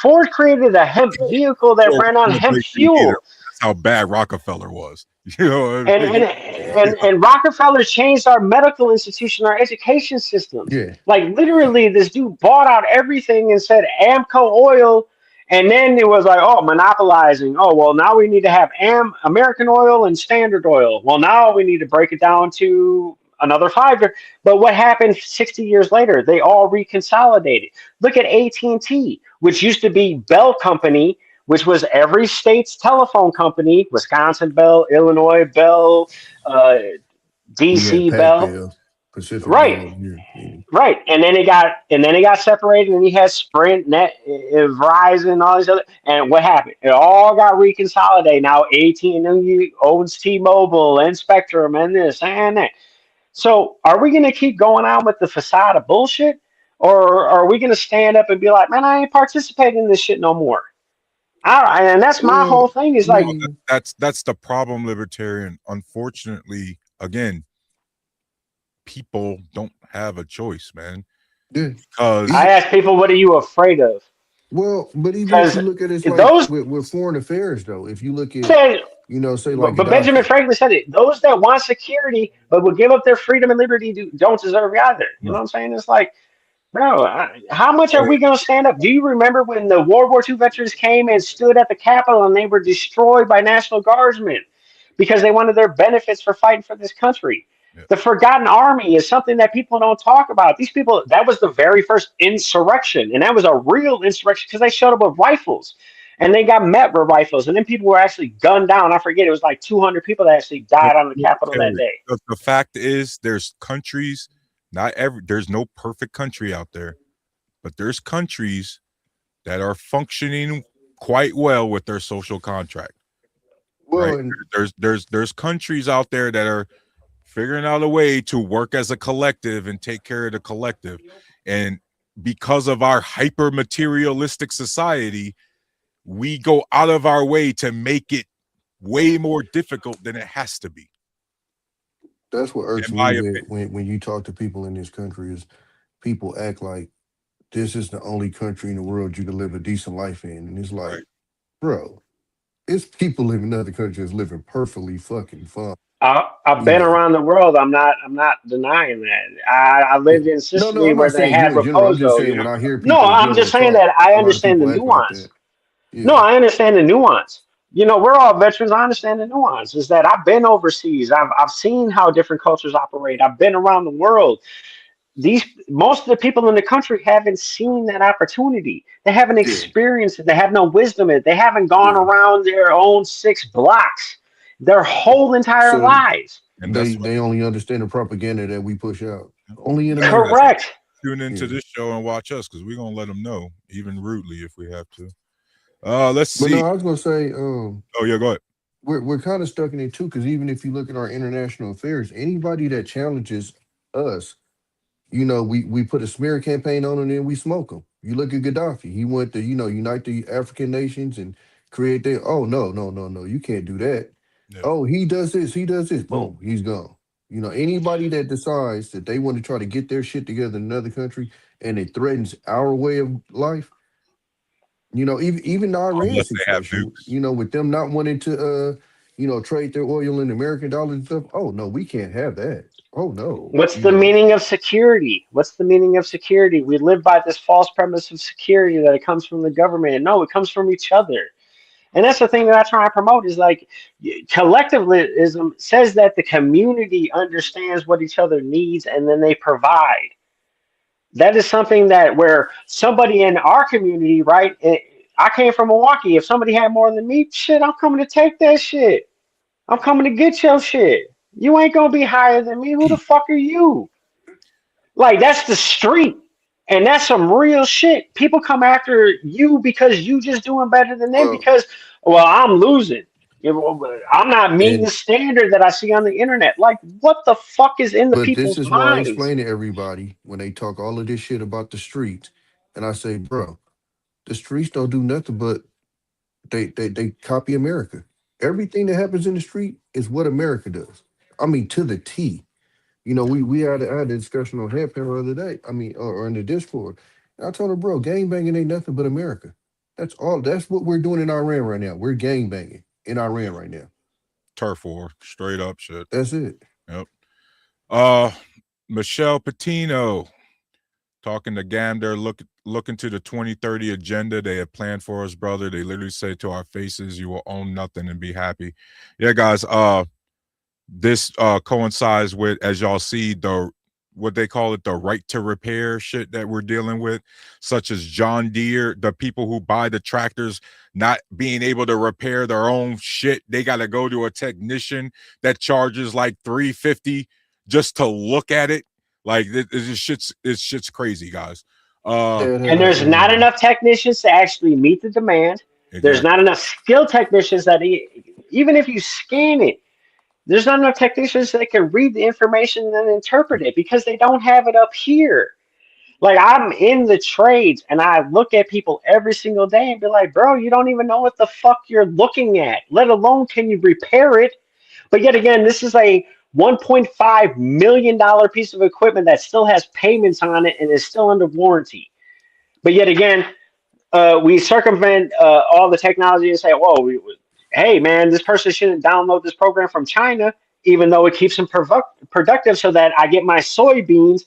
Ford created a hemp vehicle that Well, ran on hemp innovation either. fuel. That's how bad Rockefeller was. You know what And I and mean? and Rockefeller changed our medical institution, our education systems. Yeah, Like literally, this dude bought out everything and said Amco Oil, and then it was like, oh, monopolizing. Oh, well, now we need to have American Oil and Standard Oil. Well, now we need to break it down to another 5 year. But what happened 60 years later? They all reconsolidated. Look at AT&T, which used to be Bell Company, which was every state's telephone company: Wisconsin Bell, Illinois Bell, uh, we had DC Pac Bell. Bell, Pacific Bell Right, over here. Yeah. right. And then it got separated, and you had Sprint, Net, Verizon, and all these other. And what happened? It all got reconsolidated. Now AT&T owns T-Mobile and Spectrum and this and that. So are we going to keep going on with the facade of bullshit, or are we going to stand up and be like, man, I ain't participating in this shit no more? And that's my whole Well, thing. Is I like, mean, That's the problem, libertarian. Unfortunately, again, people don't have a choice, man. yeah. I Because ask people, what are you afraid of? Well, but even if Because you look at it like those with foreign affairs, though, if you look at, that, say like but Benjamin Gaddafi, Franklin said it. Those that want security but would give up their freedom and liberty don't deserve it either. You know what I'm saying? It's like, bro, how much are we going to stand up? Do you remember when the World War II veterans came and stood at the Capitol and they were destroyed by National Guardsmen because they wanted their benefits for fighting for this country? yeah, The Forgotten Army is something that people don't talk about. These people, that was the very first insurrection, and that was a real insurrection because they showed up with rifles and they got met with rifles, and then people were actually gunned down. I forget, it was like 200 people that actually died on the Capitol that day. the fact is, there's countries. There's no perfect country out there, but there's countries that are functioning quite well with their social contract. well, Right? There's countries out there that are figuring out a way to work as a collective and take care of the collective. And because of our hyper materialistic society, we go out of our way to make it way more difficult than it has to be. that's what irks In my me opinion. when you talk to people in this country is people act like this is the only country in the world you can live a decent life in, and it's like, Right. bro, it's people living in other countries living perfectly fucking fine. I've You been know, around the world. I'm not denying that. I yeah. lived in No, Sicily I'm where not they saying you had in general. I'm just Raposo. saying when I hear No, people in I'm just general saying talk, that I a lot of understand the people act like nuance. that. No, Yeah, I understand the nuance. we're all veterans. I understand the nuance. Is that I've been overseas. I've seen how different cultures operate. I've been around the world. Most of the people in the country haven't seen that opportunity. They haven't Yeah, experienced it. They have no wisdom in it. They haven't gone yeah. around their own 6 blocks their whole entire So lives. And they that's what they only understand the propaganda that we push out. Only in that's why I America. say Correct. tune into Yeah. this show and watch us because we're gonna let them know, even rudely if we have to. Let's But see. no, I was gonna say, Oh yeah, go ahead. we're kind of stuck in it too, because even if you look at our international affairs, anybody that challenges us, we put a smear campaign on them and we smoke them. You look at Gaddafi; he went to unite the African nations and create their. Oh no, no, no, no! You can't do that. Yeah. Oh, he does this. He does this. Boom, he's gone. Anybody that decides that they want to try to get their shit together in another country and it threatens our way of life, even the Iran Unless they have situation, nukes. with them not wanting to, trade their oil in American dollars and stuff. Oh no, we can't have that. Oh no, What's the meaning of security? What's the meaning of security? We live by this false premise of security that it comes from the government. No, it comes from each other. And that's the thing that I try and promote is like collectivism says that the community understands what each other needs and then they provide. That is something that where somebody in our community, right? I came from Milwaukee. If somebody had more than me, shit, I'm coming to take that shit. I'm coming to get your shit. You ain't gonna be higher than me. Who the fuck are you? Like that's the street. And that's some real shit. People come after you because you just doing better than them well, because, well, I'm losing. I'm not meeting the and standard that I see on the internet. Like, what the fuck is in the but this people's is why I minds? explain to everybody when they talk all of this shit about the streets, and I say, bro, the streets don't do nothing but they copy America. Everything that happens in the street is what America does. I mean, to the T. I had a discussion on Headpan the other day. I mean, or in the Discord. And I told her, bro, gang banging ain't nothing but America. That's all. That's what we're doing in Iran right now. We're gang banging in Iran right now. Turf war, straight up shit. That's it. Yep. Uh, Michelle Patino talking to Gander. Looking to the 2030 agenda they have planned for us, brother. They literally say to our faces, "You will own nothing and be happy." Yeah, guys. This coincides with, as y'all see, what they call it, the right to repair shit that we're dealing with, such as John Deere, the people who buy the tractors not being able to repair their own shit. They got to go to a technician that charges like $350 just to look at it. Like it's shit's crazy, guys. Dad And had a there's not enough technicians to actually meet the demand. There's Exactly. not enough skilled technicians that even if you scan it, there's not enough technicians that can read the information and then interpret it because they don't have it up here. Like I'm in the trades and I look at people every single day and be like, bro, you don't even know what the fuck you're looking at, let alone can you repair it. But yet again, this is a $1.5 million piece of equipment that still has payments on it and is still under warranty. But yet again, we circumvent all the technology and say, whoa, hey, man, this person shouldn't download this program from China, even though it keeps them productive so that I get my soybeans.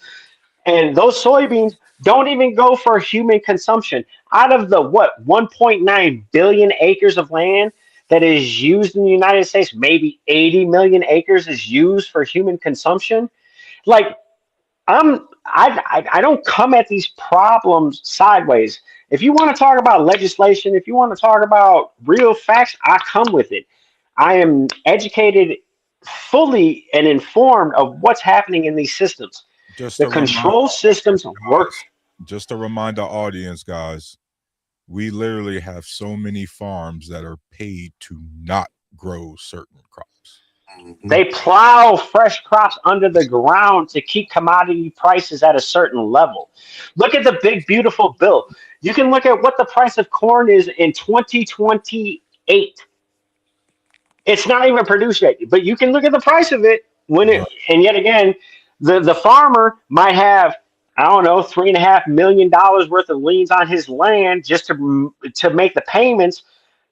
And those soybeans don't even go for human consumption. Out of the, 1.9 billion acres of land that is used in the United States, maybe 80 million acres is used for human consumption. Like, I don't come at these problems sideways. If you want to talk about legislation, if you want to talk about real facts, I come with it. I am educated fully and informed of what's happening in these systems. Just The to remind control systems work. guys, just to remind the audience, guys, we literally have so many farms that are paid to not grow certain crops. They plow fresh crops under the ground to keep commodity prices at a certain level. Look at the big, beautiful bill. You can look at what the price of corn is in 2028. It's not even produced yet, but you can look at the price of it Right. and yet again, the farmer might have, I don't know, $3.5 million worth of liens on his land just to make the payments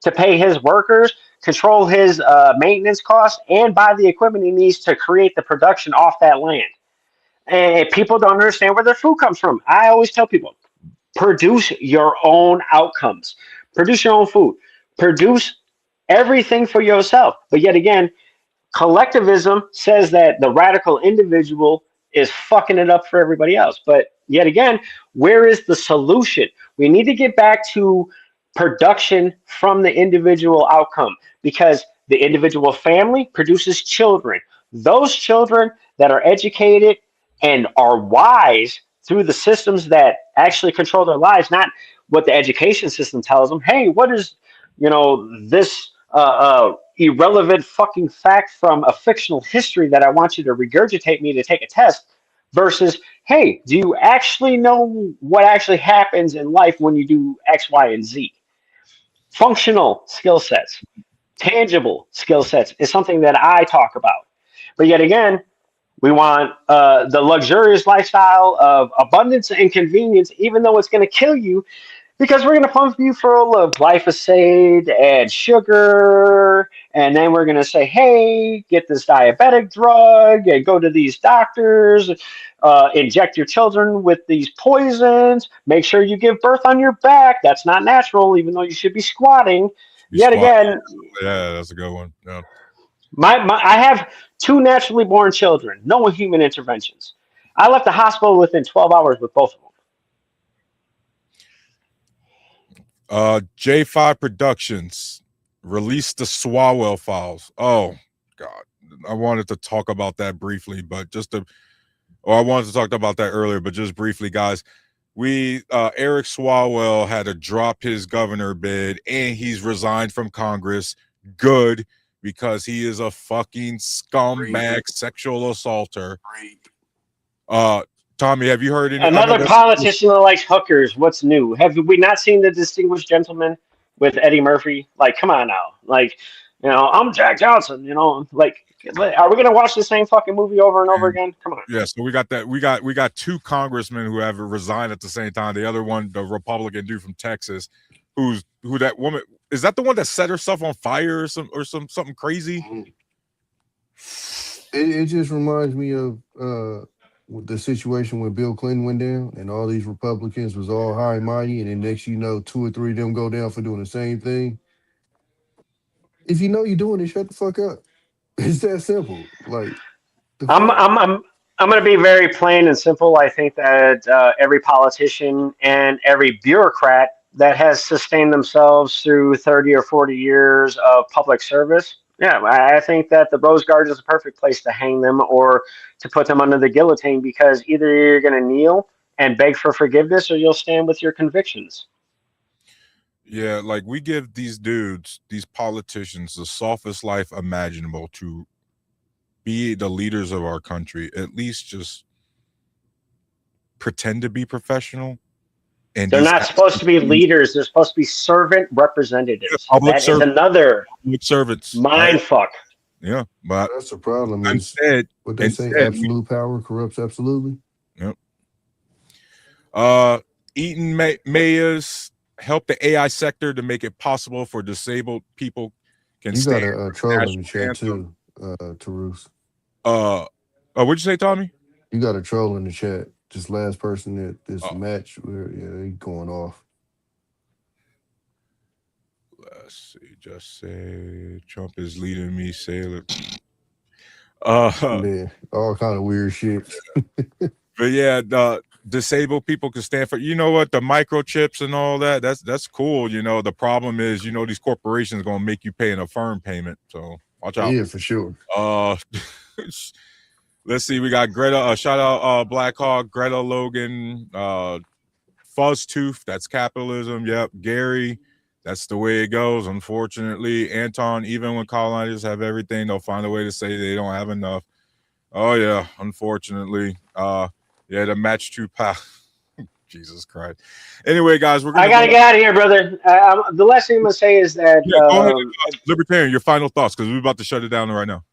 to pay his workers, control his maintenance costs, and buy the equipment he needs to create the production off that land. And people don't understand where their food comes from. I always tell people, produce your own outcomes, produce your own food, produce everything for yourself. But yet again, collectivism says that the radical individual is fucking it up for everybody else. But yet again, where is the solution? We need to get back to production from the individual outcome, because the individual family produces children. Those children that are educated and are wise through the systems that actually control their lives, not what the education system tells them. Hey, what is, this irrelevant fucking fact from a fictional history that I want you to regurgitate me to take a test, versus, hey, do you actually know what actually happens in life when you do X, Y, and Z? Functional skill sets, tangible skill sets is something that I talk about. But yet again, we want the luxurious lifestyle of abundance and convenience, even though it's going to kill you, because we're going to pump you full of glyphosate and sugar. And then we're going to say, hey, get this diabetic drug and go to these doctors, inject your children with these poisons. Make sure you give birth on your back. That's not natural, even though you should be squatting. Yet again, yeah, that's a good one. Yeah. I have 2 naturally born children, no human interventions. I left the hospital within 12 hours with both of them. J5 Productions released the Swalwell files. Oh God, I wanted to talk about that briefly, but I wanted to talk about that earlier, but just briefly, guys. Eric Swalwell had to drop his governor bid, and he's resigned from Congress. Good, because he is a fucking scumbag sexual assaulter. Tommy, have you heard any? Another politician that likes hookers. What's new? Have we not seen The Distinguished Gentleman with Eddie Murphy? Like, come on now. Like, I'm Jack Johnson. Like, are we gonna watch the same fucking movie over and over again? Come on. Yeah, so we got that. We got 2 congressmen who have resigned at the same time. The other one, the Republican dude from Texas, who that woman is, that the one that set herself on fire or something crazy? It just reminds me of the situation when Bill Clinton went down and all these Republicans was all high and mighty, and then next 2 or 3 of them go down for doing the same thing. If you know you're doing it, shut the fuck up. It's that simple. Like, I'm going to be very plain and simple. I think that every politician and every bureaucrat that has sustained themselves through 30 or 40 years of public service, yeah, I think that the Rose Garden is a perfect place to hang them or to put them under the guillotine, because either you're going to kneel and beg for forgiveness, or you'll stand with your convictions. Yeah, like, we give these dudes, these politicians, the softest life imaginable to be the leaders of our country. At least just pretend to be professional. And they're not supposed to be leaders. They're supposed to be servant representatives. That is another servants mind fuck. Yeah, but that's the problem. Instead, what they say, absolute power corrupts absolutely. Yep. Eaton Mayers help the AI sector to make it possible for disabled people can You stand. got a troll in the chat too, Tarus. What'd you say, Tommy? You got a troll in the chat. This last person that this match where he going off. Let's see. Just say Trump is leading me, sailor. Man, all kind of weird shit. But yeah, the disabled people can stand for, the microchips and all that. That's cool. The problem is, these corporations gonna make you pay an affirm payment. So watch out. Yeah, for sure. Let's see. We got Greta. Shout out Black Hawk, Greta Logan, Fuzztooth. That's capitalism. Yep. Gary. That's the way it goes. Unfortunately, Anton. Even when colonizers have everything, they'll find a way to say they don't have enough. Oh yeah. Unfortunately. Yeah. The match 2 Jesus Christ. Anyway, guys, I gotta get out of here, brother. The last thing I'm gonna say is that go ahead, Libertarian, your final thoughts, because we're about to shut it down right now.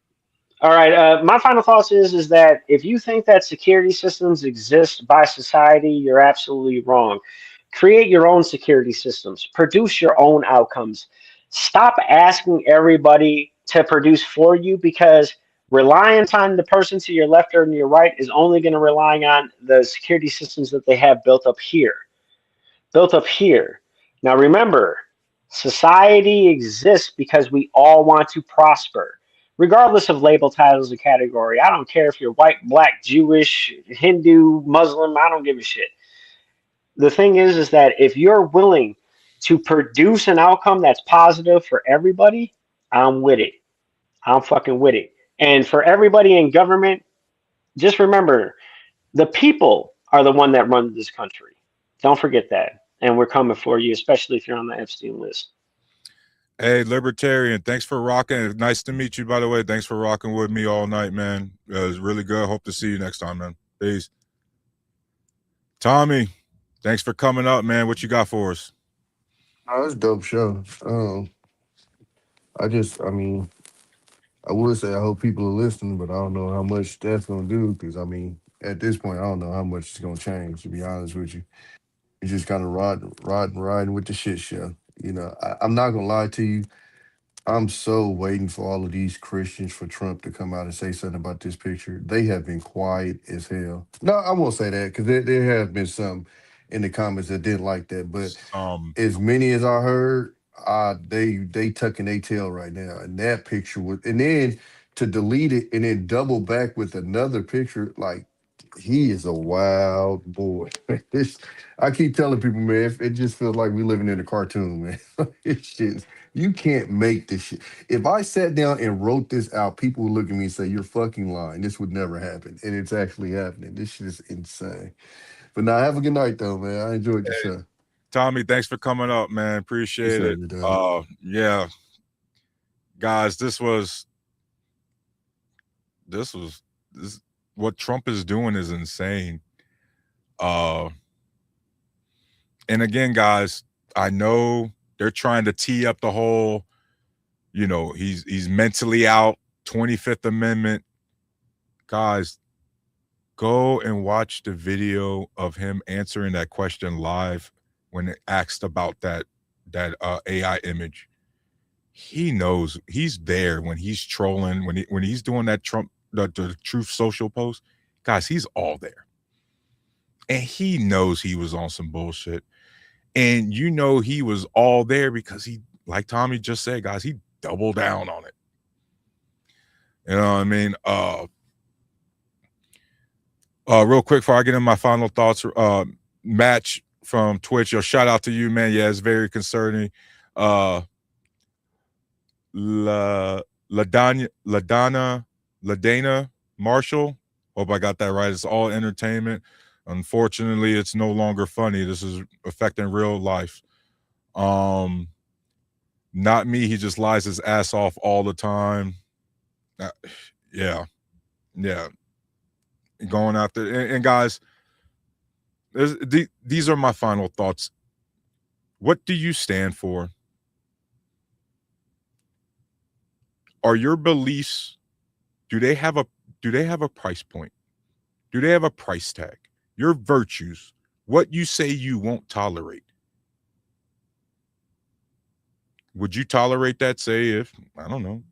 All right. My final thoughts is that if you think that security systems exist by society, you're absolutely wrong. Create your own security systems. Produce your own outcomes. Stop asking everybody to produce for you, because reliance on the person to your left or to your right is only going to rely on the security systems that they have built up here. Now, remember, Society exists because we all want to prosper, regardless of label, titles, or category. I don't care if you're white, black, Jewish, Hindu, Muslim. I don't give a shit. The thing is that if you're willing to produce an outcome that's positive for everybody, I'm with it. I'm fucking with it. And for everybody in government, just remember the people are the one that runs this country. Don't forget that. And we're coming for you, especially if you're on the Epstein list. Hey, Libertarian, thanks for rocking. Nice to meet you, by the way. Thanks for rocking with me all night, man. It was really good. Hope to see you next time, man. Peace. Tommy, thanks for coming up, man. What you got for us? Oh, it's a dope show. I mean, I would say I hope people are listening, but I don't know how much that's gonna do because I mean, at this point, I don't know how much it's gonna change. To be honest with you, it's just kind of riding with the shit show. You know, I'm not gonna lie to you. I'm so waiting for all of these Christians for Trump to come out and say something about this picture. They have been quiet as hell. No, I won't say that because there have been some in the comments that didn't like that, but as many as I heard, they tucking their tail right now. And that picture was, and then to delete it and then double back with another picture, like he is a wild boy. I keep telling people, man, it just feels like we living in a cartoon, man. It's just you can't make this shit. If I sat down and wrote this out, people would look at me and say, "You're fucking lying. This would never happen," and it's actually happening. This shit is insane. But now, have a good night, though, man. I enjoyed the show. Tommy, thanks for coming up, man. Appreciate it. Yeah, guys, this what Trump is doing is insane. And again, guys, I know they're trying to tee up the whole, you know, he's mentally out, 25th Amendment. Guys, go and watch the video of him answering that question live when it asked about that AI image. He knows he's there when he's trolling, when he's doing that Trump the Truth Social post. Guys, he's all there. And he knows he was on some bullshit. And you know he was all there because he, like Tommy just said, guys, he doubled down on it. You know what I mean? Real quick before I get in my final thoughts, Match from Twitch, yo, shout out to you, man. Yeah, it's very concerning. LaDana Marshall, hope I got that right. It's all entertainment. Unfortunately, it's no longer funny. This is affecting real life. Not me. He just lies his ass off all the time. Yeah. Going out there. And guys, these are my final thoughts. What do you stand for? Are your beliefs, do they have a price point? Do they have a price tag? Your virtues, what you say you won't tolerate. Would you tolerate that, say, if, I don't know,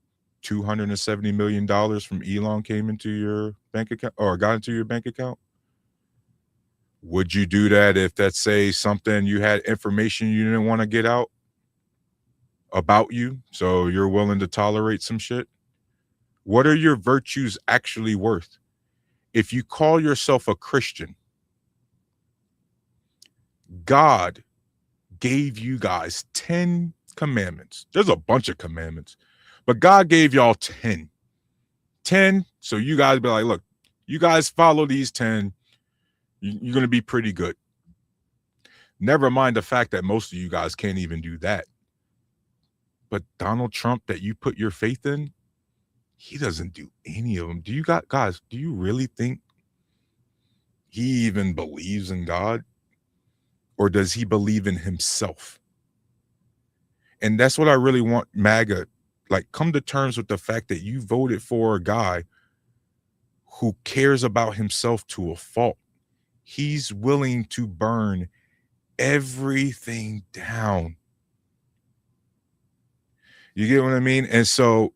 $270 million from Elon came into your bank account or got into your bank account? Would you do that if that's, say, something you had information you didn't want to get out about you, so you're willing to tolerate some shit? What are your virtues actually worth? If you call yourself a Christian, God gave you guys 10 commandments. There's a bunch of commandments, but God gave y'all 10. 10, so you guys be like, look, you guys follow these 10, you're going to be pretty good. Never mind the fact that most of you guys can't even do that. But Donald Trump that you put your faith in, he doesn't do any of them. Do you guys, do you really think he even believes in God? Or does he believe in himself? And that's what I really want MAGA, like, come to terms with the fact that you voted for a guy who cares about himself to a fault. He's willing to burn everything down. You get what I mean? And so,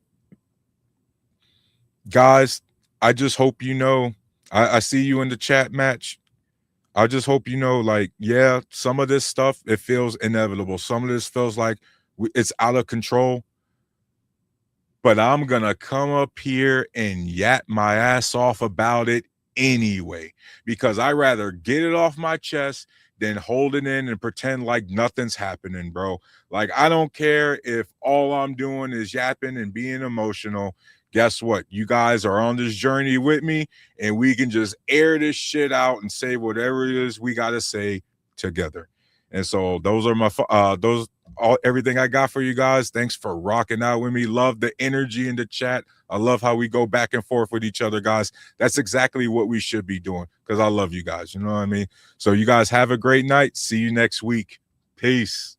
guys, I just hope you know, I see you in the chat, Match. I just hope you know, like, yeah, some of this stuff, it feels inevitable. Some of this feels like It's out of control. But I'm going to come up here and yap my ass off about it anyway, because I rather get it off my chest than hold it in and pretend like nothing's happening, bro. Like, I don't care if all I'm doing is yapping and being emotional. Guess what? You guys are on this journey with me, and we can just air this shit out and say whatever it is we got to say together. And so those are my everything I got for you guys. Thanks for rocking out with me. Love the energy in the chat. I love how we go back and forth with each other, guys. That's exactly what we should be doing, because I love you guys. You know what I mean? So you guys have a great night. See you next week. Peace.